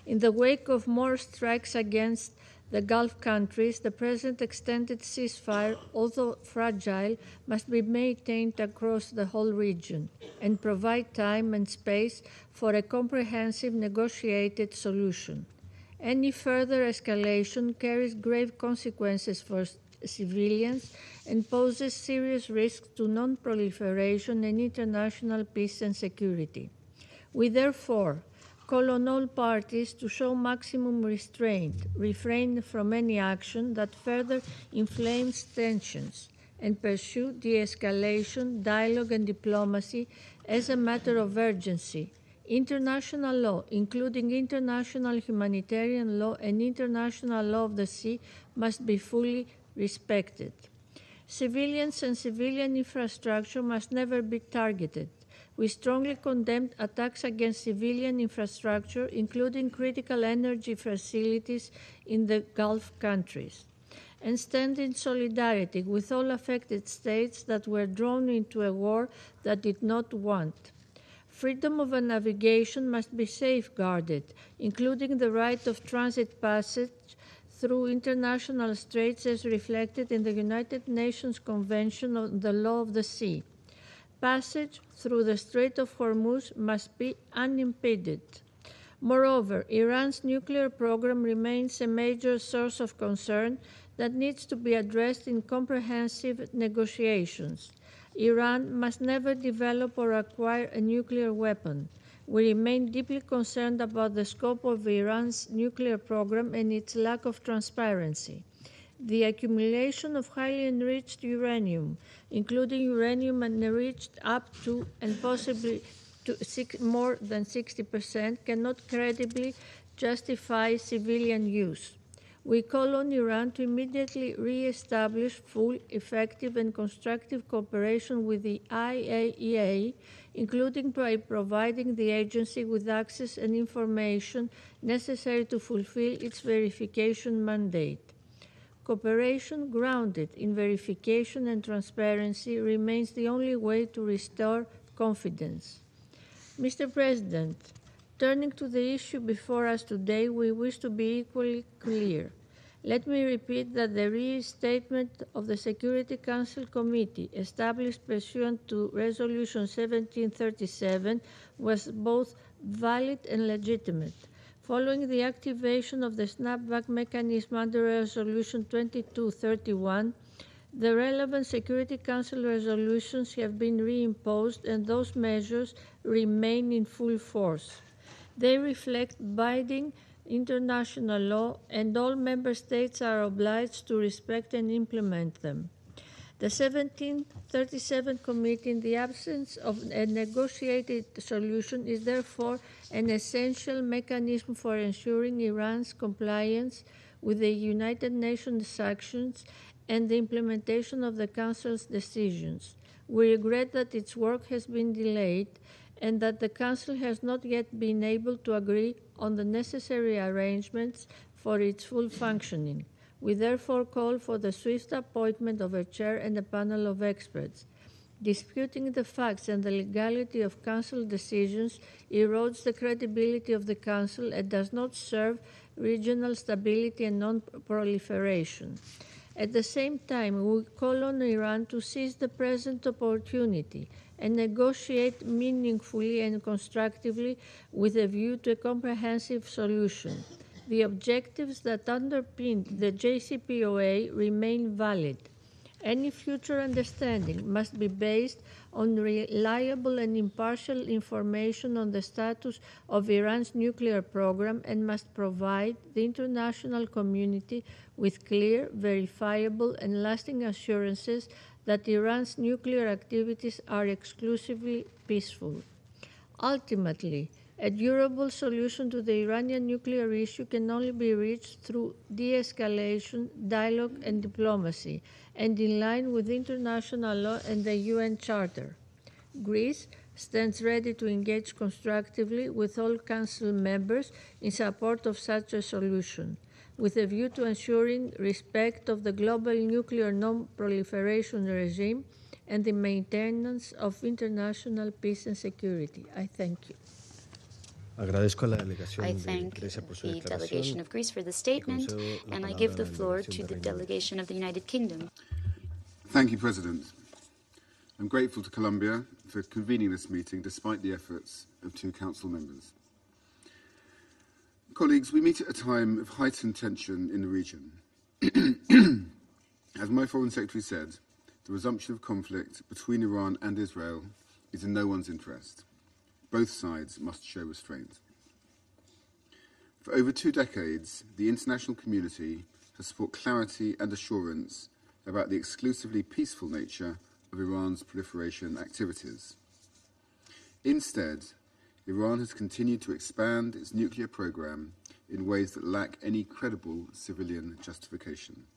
In the wake of more strikes against the Gulf countries, the present extended ceasefire, although fragile, must be maintained across the whole region and provide time and space for a comprehensive negotiated solution. Any further escalation carries grave consequences for civilians and poses serious risks to non-proliferation and international peace and security. We therefore call on all parties to show maximum restraint, refrain from any action that further inflames tensions, and pursue de-escalation, dialogue, and diplomacy as a matter of urgency. International law, including international humanitarian law and international law of the sea, must be fully respected. Civilians and civilian infrastructure must never be targeted. We strongly condemn attacks against civilian infrastructure, including critical energy facilities in the Gulf countries, and stand in solidarity with all affected states that were drawn into a war that did not want. Freedom of navigation must be safeguarded, including the right of transit passage through international straits as reflected in the United Nations Convention on the Law of the Sea. Passage through the Strait of Hormuz must be unimpeded. Moreover, Iran's nuclear program remains a major source of concern that needs to be addressed in comprehensive negotiations. Iran must never develop or acquire a nuclear weapon. We remain deeply concerned about the scope of Iran's nuclear program and its lack of transparency. The accumulation of highly enriched uranium, including uranium enriched up to and possibly to more than 60%, cannot credibly justify civilian use. We call on Iran to immediately re-establish full, effective, and constructive cooperation with the IAEA, including by providing the agency with access and information necessary to fulfill its verification mandate. Cooperation grounded in verification and transparency remains the only way to restore confidence. Mr. President, turning to the issue before us today, we wish to be equally clear. Let me repeat that the restatement of the Security Council Committee established pursuant to Resolution 1737 was both valid and legitimate. Following the activation of the snapback mechanism under Resolution 2231, the relevant Security Council resolutions have been reimposed and those measures remain in full force. They reflect binding international law and all member states are obliged to respect and implement them. The 1737 Committee, in the absence of a negotiated solution, is therefore an essential mechanism for ensuring Iran's compliance with the United Nations sanctions and the implementation of the Council's decisions. We regret that its work has been delayed and that the Council has not yet been able to agree on the necessary arrangements for its full functioning. We therefore call for the swift appointment of a chair and a panel of experts. Disputing the facts and the legality of Council decisions erodes the credibility of the Council and does not serve regional stability and non-proliferation. At the same time, we call on Iran to seize the present opportunity and negotiate meaningfully and constructively with a view to a comprehensive solution. The objectives that underpin the JCPOA remain valid. Any future understanding must be based on reliable and impartial information on the status of Iran's nuclear program and must provide the international community with clear, verifiable, and lasting assurances that Iran's nuclear activities are exclusively peaceful. Ultimately, a durable solution to the Iranian nuclear issue can only be reached through de-escalation, dialogue, and diplomacy, and in line with international law and the UN Charter. Greece stands ready to engage constructively with all Council members in support of such a solution, with a view to ensuring respect of the global nuclear non-proliferation regime and the maintenance of international peace and security. I thank you.
I thank the delegation of Greece for the statement, and I give the floor to the delegation of the United Kingdom.
Thank you, President. I'm grateful to Colombia for convening this meeting despite the efforts of 2 Council members. Colleagues, we meet at a time of heightened tension in the region. As my Foreign Secretary said, the resumption of conflict between Iran and Israel is in no one's interest. Both sides must show restraint. For over 2 decades, the international community has sought clarity and assurance about the exclusively peaceful nature of Iran's proliferation activities. Instead, Iran has continued to expand its nuclear program in ways that lack any credible civilian justification.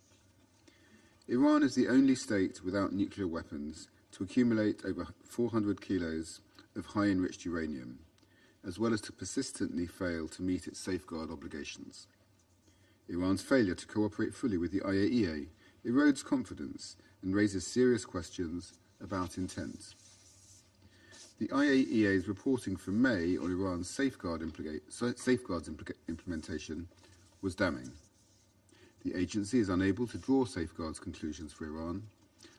Iran is the only state without nuclear weapons to accumulate over 400 kilos of high-enriched uranium, as well as to persistently fail to meet its safeguard obligations. Iran's failure to cooperate fully with the IAEA erodes confidence and raises serious questions about intent. The IAEA's reporting from May on Iran's safeguards implementation was damning. The agency is unable to draw safeguards conclusions for Iran,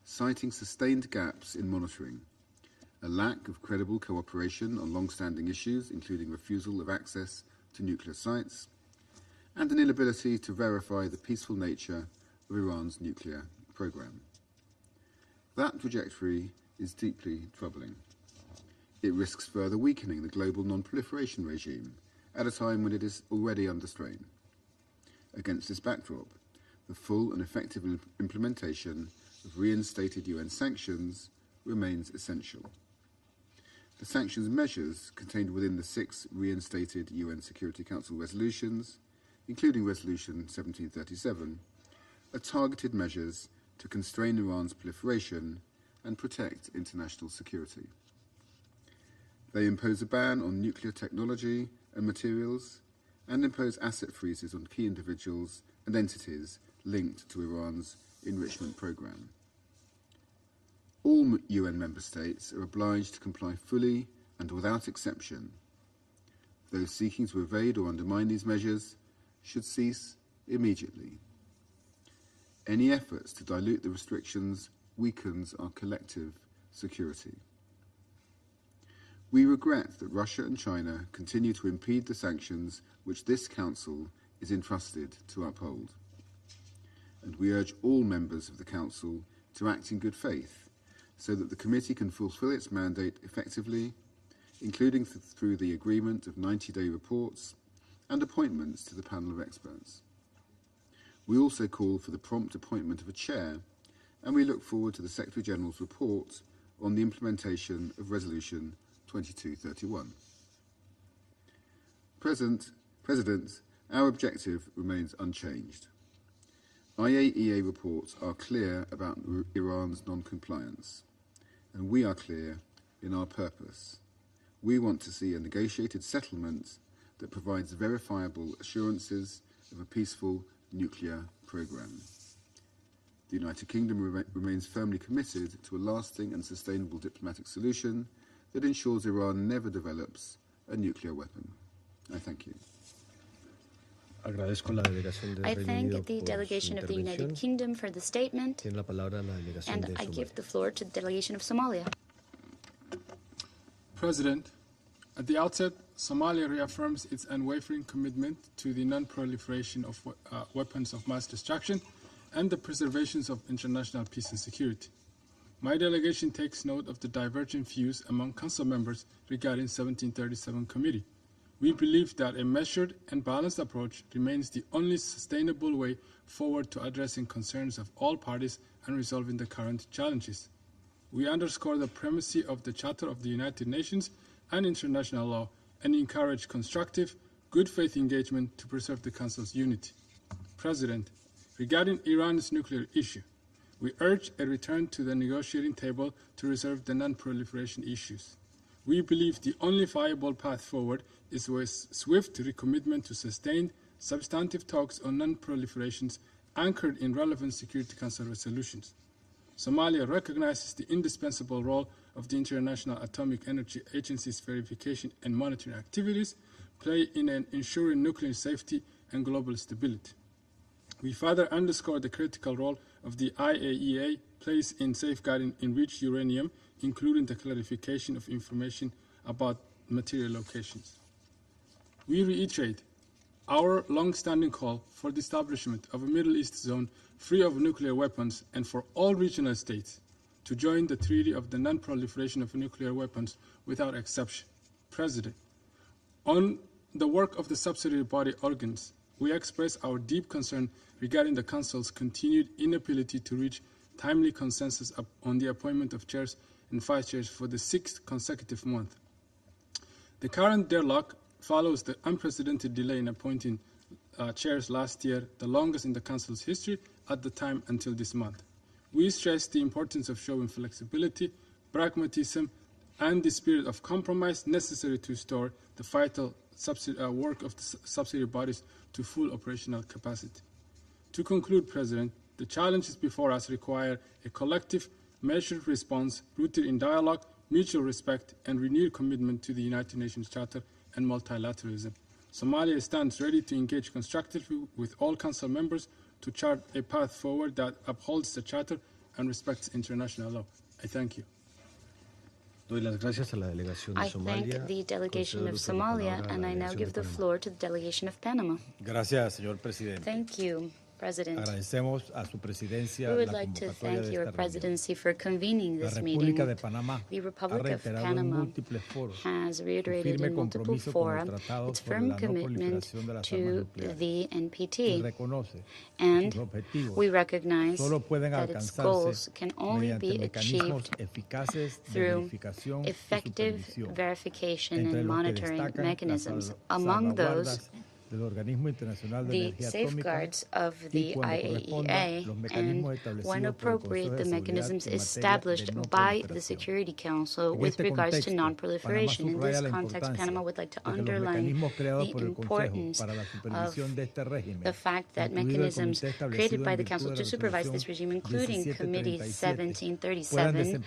citing sustained gaps in monitoring, a lack of credible cooperation on long-standing issues, including refusal of access to nuclear sites, and an inability to verify the peaceful nature of Iran's nuclear program. That trajectory is deeply troubling. It risks further weakening the global non-proliferation regime at a time when it is already under strain. Against this backdrop, the full and effective implementation of reinstated UN sanctions remains essential. The sanctions measures contained within the 6 reinstated UN Security Council resolutions, including Resolution 1737, are targeted measures to constrain Iran's proliferation and protect international security. They impose a ban on nuclear technology and materials and impose asset freezes on key individuals and entities linked to Iran's enrichment program. All UN member states are obliged to comply fully and without exception. Those seeking to evade or undermine these measures should cease immediately. Any efforts to dilute the restrictions weakens our collective security. We regret that Russia and China continue to impede the sanctions which this Council is entrusted to uphold. And we urge all members of the Council to act in good faith so that the Committee can fulfil its mandate effectively, including through the agreement of 90-day reports and appointments to the panel of experts. We also call for the prompt appointment of a chair, and we look forward to the Secretary-General's report on the implementation of Resolution 2231. President, our objective remains unchanged. IAEA reports are clear about Iran's non-compliance, and we are clear in our purpose. We want to see a negotiated settlement that provides verifiable assurances of a peaceful nuclear program. The United Kingdom remains firmly committed to a lasting and sustainable diplomatic solution that ensures Iran never develops a nuclear weapon. I thank you.
I thank the delegation of the United Kingdom for the statement, and I give the floor to the delegation of Somalia.
President, at the outset, Somalia reaffirms its unwavering commitment to the non-proliferation of weapons of mass destruction and the preservation of international peace and security. My delegation takes note of the divergent views among Council members regarding 1737 Committee. We believe that a measured and balanced approach remains the only sustainable way forward to addressing concerns of all parties and resolving the current challenges. We underscore the primacy of the Charter of the United Nations and international law and encourage constructive, good faith engagement to preserve the Council's unity. President, regarding Iran's nuclear issue, we urge a return to the negotiating table to resolve the non-proliferation issues. We believe the only viable path forward is with swift recommitment to sustained, substantive talks on non-proliferations anchored in relevant Security Council resolutions. Somalia recognizes the indispensable role of the International Atomic Energy Agency's verification and monitoring activities play in ensuring nuclear safety and global stability. We further underscore the critical role of the IAEA plays in safeguarding enriched uranium, including the clarification of information about material locations. We reiterate our long-standing call for the establishment of a Middle East zone free of nuclear weapons and for all regional states to join the Treaty of the Non-Proliferation of Nuclear Weapons without exception. President, on the work of the subsidiary body organs, we express our deep concern regarding the Council's continued inability to reach timely consensus on the appointment of chairs and vice chairs for the 6th consecutive month. The current deadlock follows the unprecedented delay in appointing chairs last year, the longest in the Council's history at the time until this month. We stress the importance of showing flexibility, pragmatism, and the spirit of compromise necessary to restore the vital work of the subsidiary bodies to full operational capacity. To conclude, President, the challenges before us require a collective, measured response rooted in dialogue, mutual respect, and renewed commitment to the United Nations Charter and multilateralism. Somalia stands ready to engage constructively with all Council members to chart a path forward that upholds the Charter and respects international law. I thank you.
I thank the delegation of Somalia, and I now give the floor to the delegation of Panama. Thank you, President. We would like to thank your presidency for convening this meeting. The Republic of Panama has reiterated in multiple fora its firm commitment to the NPT, and we recognize that its goals can only be achieved through effective verification and monitoring mechanisms. Among those, the safeguards of the IAEA, and when appropriate, the mechanisms established by the Security Council with regards to non-proliferation. In this context, Panama would like to underline the importance of the fact that mechanisms created by the Council to supervise this regime, including Committee 1737,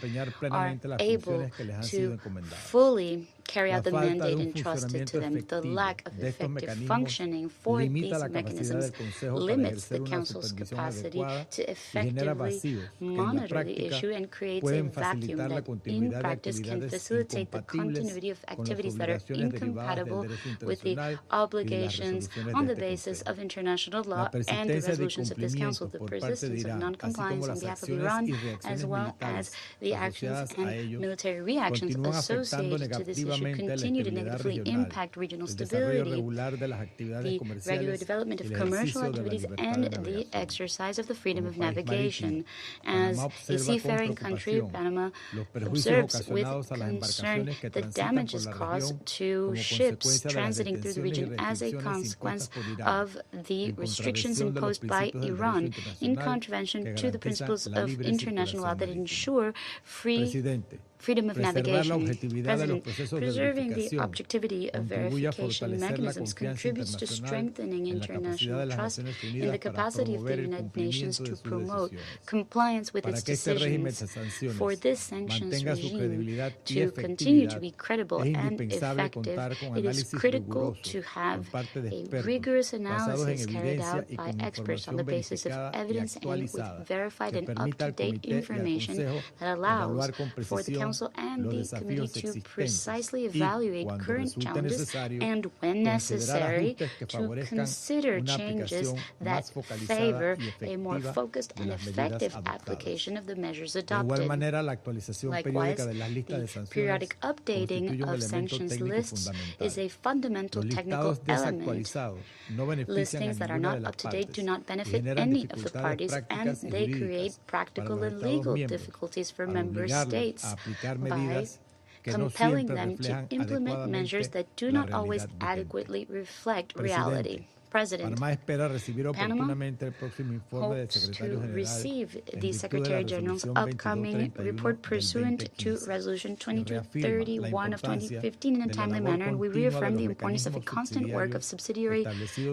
are able to fully carry out the mandate entrusted to them. The lack of effective functioning for these mechanisms limits the Council's capacity to effectively monitor the issue and creates a vacuum that in practice can facilitate the continuity of activities that are incompatible with the obligations on the basis of international law and the resolutions of this Council. The persistence of non-compliance on behalf of Iran, as well as the actions and military reactions associated to this issue, continue to negatively impact regional stability, the regular development of commercial activities, and the exercise of the freedom of navigation. As a seafaring country, Panama observes with concern the damages caused to ships transiting through the region as a consequence of the restrictions imposed by Iran in contravention to the principles of international law that ensure freedom of navigation. President, preserving the objectivity of verification mechanisms contributes to strengthening international trust in the capacity of the United Nations to promote compliance with its decisions. For this sanctions regime to continue to be credible and effective, it is critical to have a rigorous analysis carried out by experts on the basis of evidence and with verified and up-to-date information that allows for the Council and the Committee to precisely evaluate current challenges and, when necessary, to consider changes that favor a more focused and effective application of the measures adopted. Likewise, the periodic updating of sanctions lists is a fundamental technical element. Listings that are not up to date do not benefit any of the parties, and they create practical and legal difficulties for member states by compelling them to implement measures that do not always adequately reflect reality. President, Panama hopes to receive the Secretary General's upcoming report pursuant to Resolution 2231 of 2015 in a timely manner, and we reaffirm the importance of a constant work of subsidiary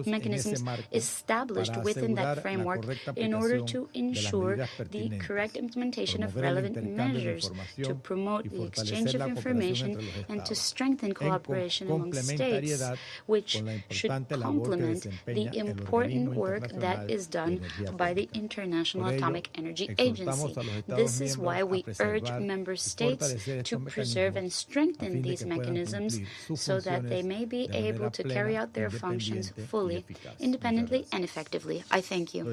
mechanisms established within that framework in order to ensure the correct implementation of relevant measures to promote the exchange of information and to strengthen cooperation among states, which should complement the important work that is done by the International Atomic Energy Agency. This is why we urge member states to preserve and strengthen these mechanisms so that they may be able to carry out their functions fully, independently, and effectively. I thank you.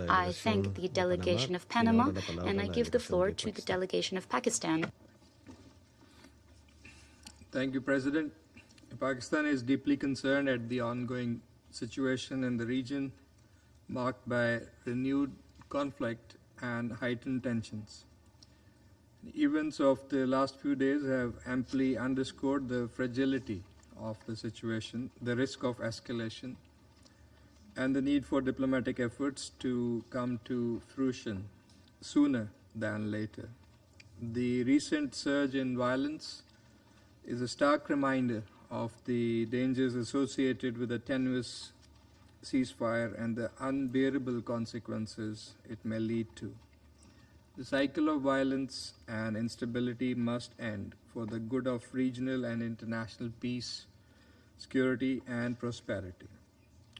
I thank the delegation of Panama, and I give the floor to the delegation of Pakistan.
Thank you, President. Pakistan is deeply concerned at the ongoing situation in the region marked by renewed conflict and heightened tensions. The events of the last few days have amply underscored the fragility of the situation, the risk of escalation, and the need for diplomatic efforts to come to fruition sooner than later. The recent surge in violence is a stark reminder of the dangers associated with a tenuous ceasefire and the unbearable consequences it may lead to. The cycle of violence and instability must end for the good of regional and international peace, security, and prosperity.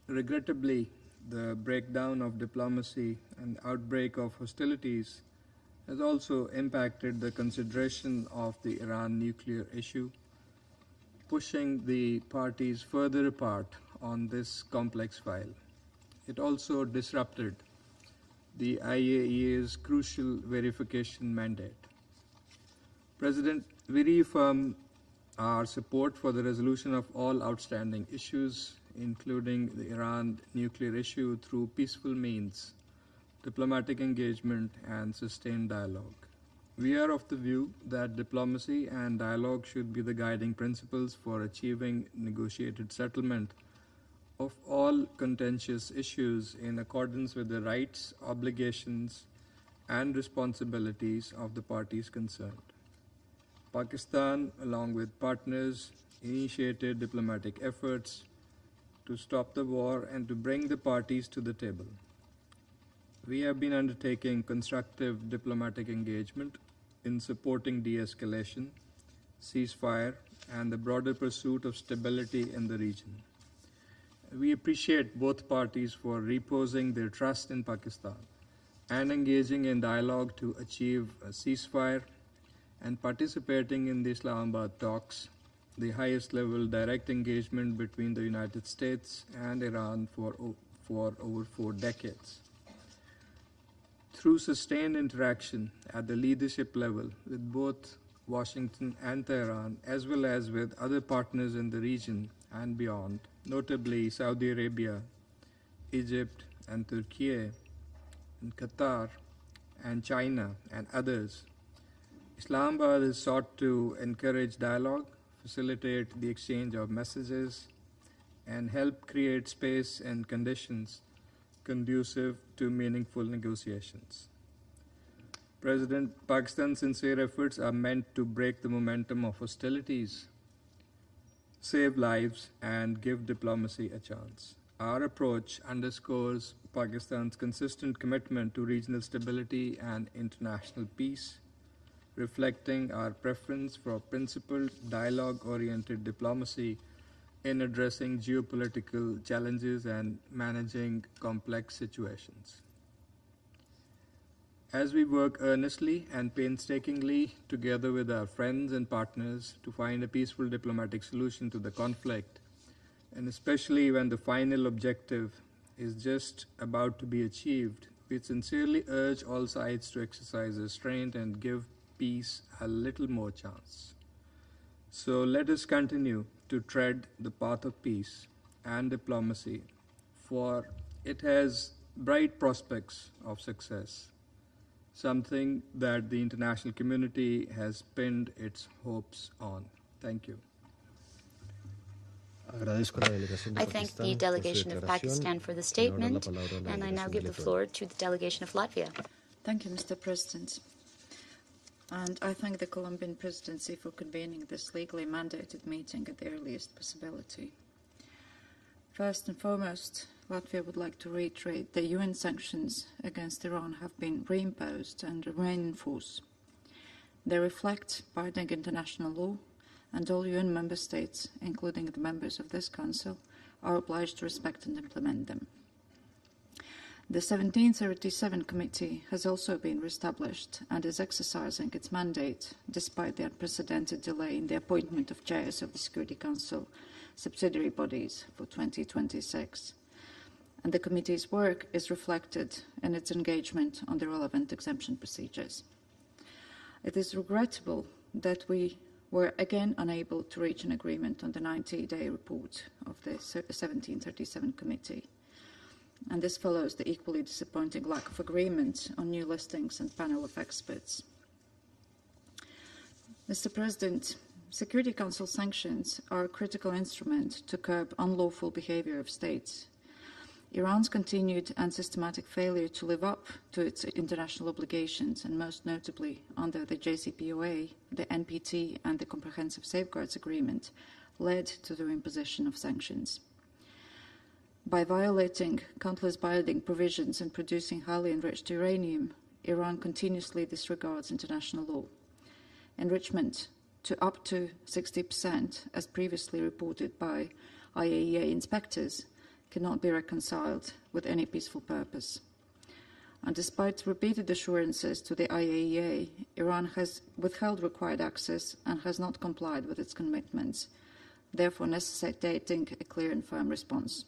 Regrettably, the breakdown of diplomacy and outbreak of hostilities has also impacted the consideration of the Iran nuclear issue, pushing the parties further apart on this complex file. It also disrupted the IAEA's crucial verification mandate. President, we reaffirm our support for the resolution of all outstanding issues, including the Iran nuclear issue, through peaceful means, diplomatic engagement, and sustained dialogue. We are of the view that diplomacy and dialogue should be the guiding principles for achieving negotiated settlement of all contentious issues in accordance with the rights, obligations, and responsibilities of the parties concerned. Pakistan, along with partners, initiated diplomatic efforts to stop the war and to bring the parties to the table. We have been undertaking constructive diplomatic engagement in supporting de-escalation, ceasefire, and the broader pursuit of stability in the region. We appreciate both parties for reposing their trust in Pakistan and engaging in dialogue to achieve a ceasefire and participating in the Islamabad talks, the highest level direct engagement between the United States and Iran for over 4 decades. Through sustained interaction at the leadership level with both Washington and Tehran, as well as with other partners in the region and beyond, notably Saudi Arabia, Egypt, and Turkey, and Qatar, and China, and others, Islamabad has sought to encourage dialogue, facilitate the exchange of messages, and help create space and conditions conducive to meaningful negotiations. Pakistan's sincere efforts are meant to break the momentum of hostilities, save lives, and give diplomacy a chance. Our approach underscores Pakistan's consistent commitment to regional stability and international peace, reflecting our preference for principled, dialogue-oriented diplomacy in addressing geopolitical challenges and managing complex situations. As we work earnestly and painstakingly together with our friends and partners to find a peaceful diplomatic solution to the conflict, and especially when the final objective is just about to be achieved, we sincerely urge all sides to exercise restraint and give peace a little more chance. So let us continue to tread the path of peace and diplomacy, for it has bright prospects of success, something that the international community has pinned its hopes on. Thank you.
I thank the delegation of Pakistan for the statement, and I now give the floor to the delegation of Latvia.
Thank you, Mr. President. And I thank the Colombian presidency for convening this legally mandated meeting at the earliest possibility. First and foremost, Latvia would like to reiterate that UN sanctions against Iran have been reimposed and remain in force. They reflect binding international law, and all UN member states, including the members of this Council, are obliged to respect and implement them. The 1737 Committee has also been re-established and is exercising its mandate despite the unprecedented delay in the appointment of chairs of the Security Council subsidiary bodies for 2026. And the Committee's work is reflected in its engagement on the relevant exemption procedures. It is regrettable that we were again unable to reach an agreement on the 90-day report of the 1737 Committee. And this follows the equally disappointing lack of agreement on new listings and panel of experts. Mr. President, Security Council sanctions are a critical instrument to curb unlawful behavior of states. Iran's continued and systematic failure to live up to its international obligations, and most notably under the JCPOA, the NPT, and the Comprehensive Safeguards Agreement, led to the imposition of sanctions. By violating countless binding provisions and producing highly enriched uranium, Iran continuously disregards international law. Enrichment to up to 60%, as previously reported by IAEA inspectors, cannot be reconciled with any peaceful purpose. And despite repeated assurances to the IAEA, Iran has withheld required access and has not complied with its commitments, therefore necessitating a clear and firm response.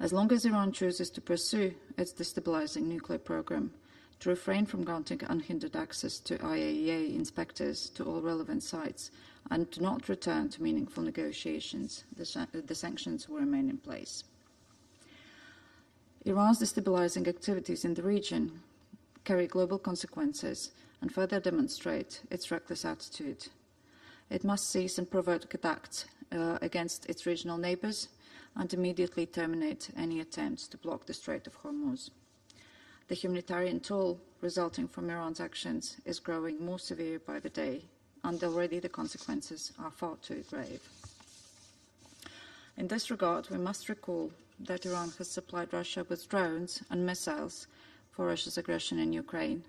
As long as Iran chooses to pursue its destabilizing nuclear program, to refrain from granting unhindered access to IAEA inspectors to all relevant sites, and to not return to meaningful negotiations, the sanctions will remain in place. Iran's destabilizing activities in the region carry global consequences and further demonstrate its reckless attitude. It must cease and provoke attacks against its regional neighbors and immediately terminate any attempts to block the Strait of Hormuz. The humanitarian toll resulting from Iran's actions is growing more severe by the day, and already the consequences are far too grave. In this regard, we must recall that Iran has supplied Russia with drones and missiles for Russia's aggression in Ukraine,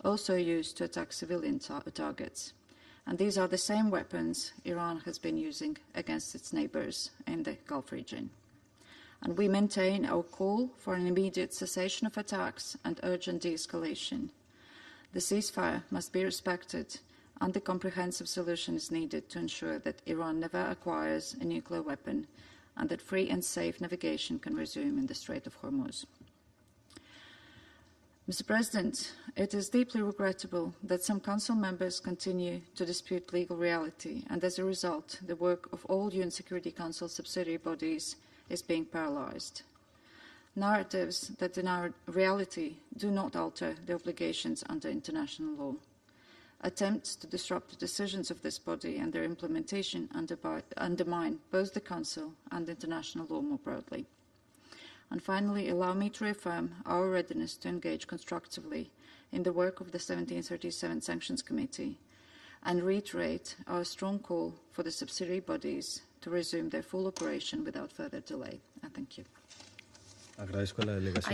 also used to attack civilian targets. And these are the same weapons Iran has been using against its neighbors in the Gulf region. And we maintain our call for an immediate cessation of attacks and urgent de-escalation. The ceasefire must be respected, and a comprehensive solution is needed to ensure that Iran never acquires a nuclear weapon and that free and safe navigation can resume in the Strait of Hormuz. Mr. President, it is deeply regrettable that some Council members continue to dispute legal reality, and as a result, the work of all UN Security Council subsidiary bodies is being paralysed. Narratives that deny reality do not alter the obligations under international law. Attempts to disrupt the decisions of this body and their implementation undermine both the Council and international law more broadly. And finally, allow me to reaffirm our readiness to engage constructively in the work of the 1737 Sanctions Committee and reiterate our strong call for the subsidiary bodies to resume their full operation without further delay. I thank you.
I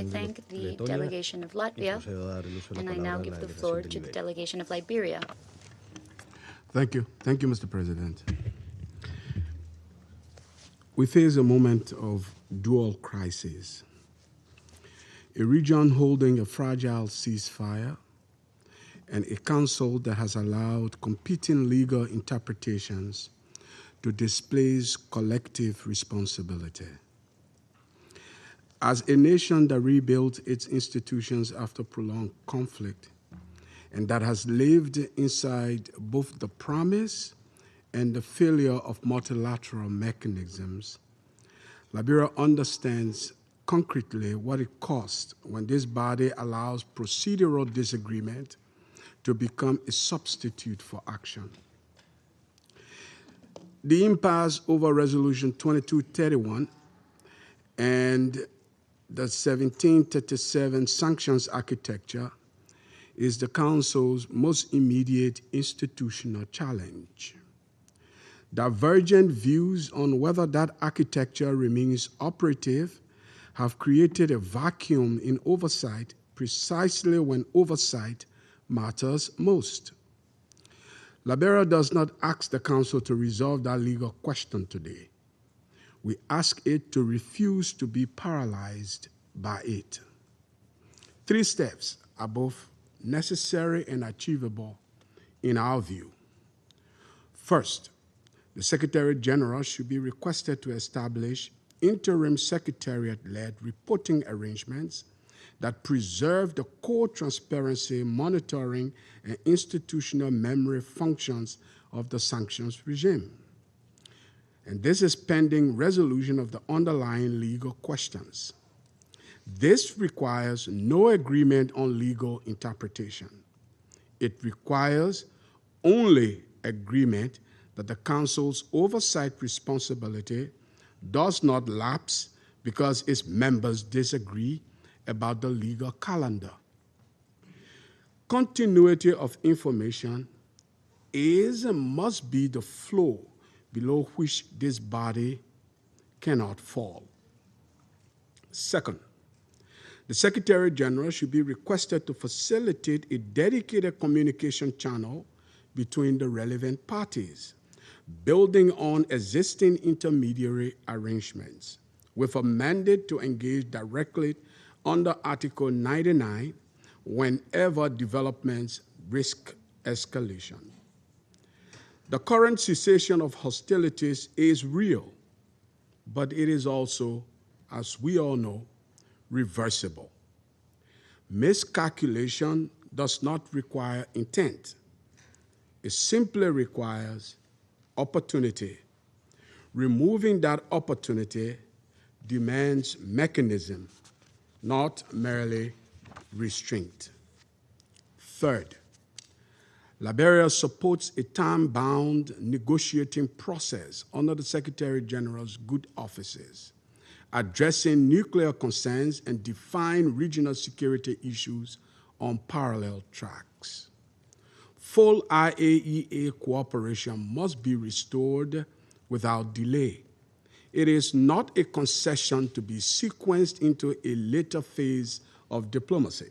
thank the delegation of Latvia, and I now give the floor to the delegation of Liberia.
Thank you. Thank you, Mr. President. We face a moment of dual crisis. A region holding a fragile ceasefire and a council that has allowed competing legal interpretations to displace collective responsibility. As a nation that rebuilt its institutions after prolonged conflict and that has lived inside both the promise and the failure of multilateral mechanisms, Liberia understands concretely what it costs when this body allows procedural disagreement to become a substitute for action. The impasse over Resolution 2231 and the 1737 sanctions architecture is the Council's most immediate institutional challenge. Divergent views on whether that architecture remains operative have created a vacuum in oversight precisely when oversight matters most. Liberia does not ask the Council to resolve that legal question today. We ask it to refuse to be paralyzed by it. 3 steps are both necessary and achievable in our view. First, the Secretary General should be requested to establish interim secretariat-led reporting arrangements that preserve the core transparency, monitoring, and institutional memory functions of the sanctions regime. And this is pending resolution of the underlying legal questions. This requires no agreement on legal interpretation. It requires only agreement that the Council's oversight responsibility does not lapse because its members disagree about the legal calendar. Continuity of information is and must be the floor below which this body cannot fall. Second, the Secretary General should be requested to facilitate a dedicated communication channel between the relevant parties, building on existing intermediary arrangements, with a mandate to engage directly under Article 99 whenever developments risk escalation. The current cessation of hostilities is real, but it is also, as we all know, reversible. Miscalculation does not require intent. It simply requires opportunity. Removing that opportunity demands mechanism, not merely restraint. Third, Liberia supports a time-bound negotiating process under the Secretary General's good offices, addressing nuclear concerns and define regional security issues on parallel tracks. Full IAEA cooperation must be restored without delay. It is not a concession to be sequenced into a later phase of diplomacy.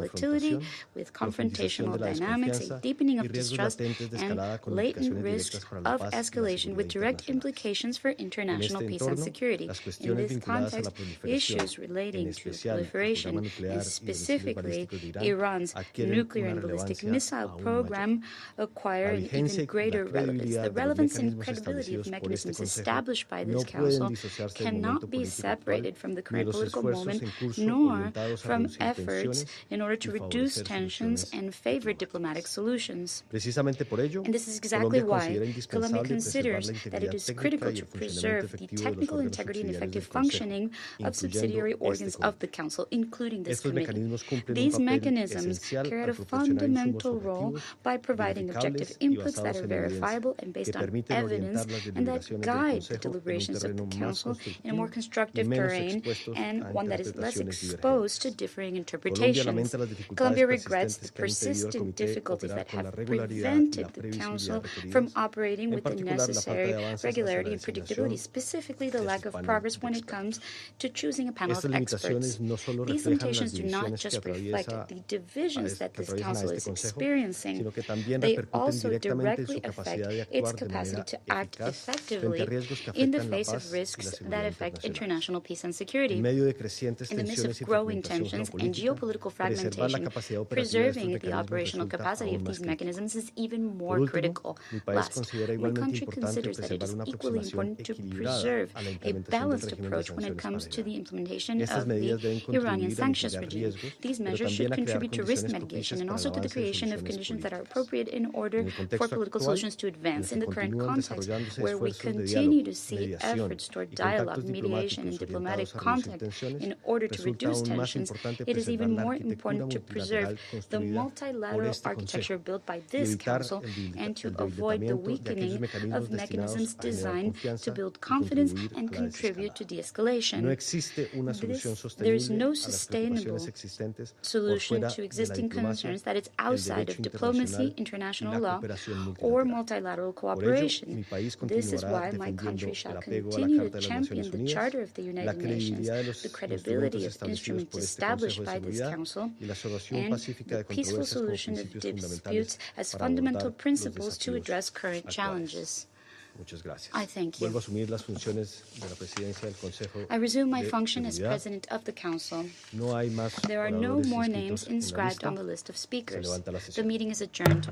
volatility, with confrontational dynamics, a deepening of distrust, and latent risks of escalation with direct implications for international peace and security. security. In this context, issues relating to proliferation, and specifically Iran's nuclear and ballistic missile program, acquire an even greater relevance. The relevance and credibility of mechanisms established by this Council cannot be separated from the current political moment, nor from efforts in order to reduce tensions and favor diplomatic solutions. And this is exactly why Colombia considers that it is critical to preserve the technical integrity and effective functioning of subsidiary organs of the Council, including this committee. These mechanisms carry out a fundamental role by providing objective inputs that are verifiable and based on evidence, and that guide the deliberations of the Council in a more constructive terrain and one that is less exposed to differing interpretations. Colombia regrets the persistent difficulties that have prevented the Council from operating with the necessary regularity and predictability, specifically the lack of progress when it comes to choosing a panel of experts. These limitations do not just reflect the divisions that this Council is experiencing, they also directly affect its capacity to act effectively in the face of risks that affect international peace and security. In the midst of growing tensions and geopolitical fragmentation, preserving the operational capacity of these mechanisms is even more critical. Last, my country considers that it is equally important to preserve a balanced approach when it comes to the implementation of the Iranian sanctions regime. These measures should contribute to risk mitigation and also to the creation of conditions that are appropriate in order for political solutions to advance. In the current context, where we continue to see efforts toward dialogue, mediation, and diplomatic contact in order to reduce tensions, it is even more important to preserve the multilateral architecture built by this Council and to avoid the weakening of mechanisms designed to build confidence and contribute to de-escalation. There is no sustainable solution to existing concerns that is outside of diplomacy, international law, or multilateral cooperation. This is why my country shall continue to champion the Charter of the United Nations, the credibility of instruments established by this Council, and the peaceful solution of disputes as fundamental principles to address current challenges. I thank you. I resume my function as President of the Council. There are no more names inscribed on the list of speakers. The meeting is adjourned.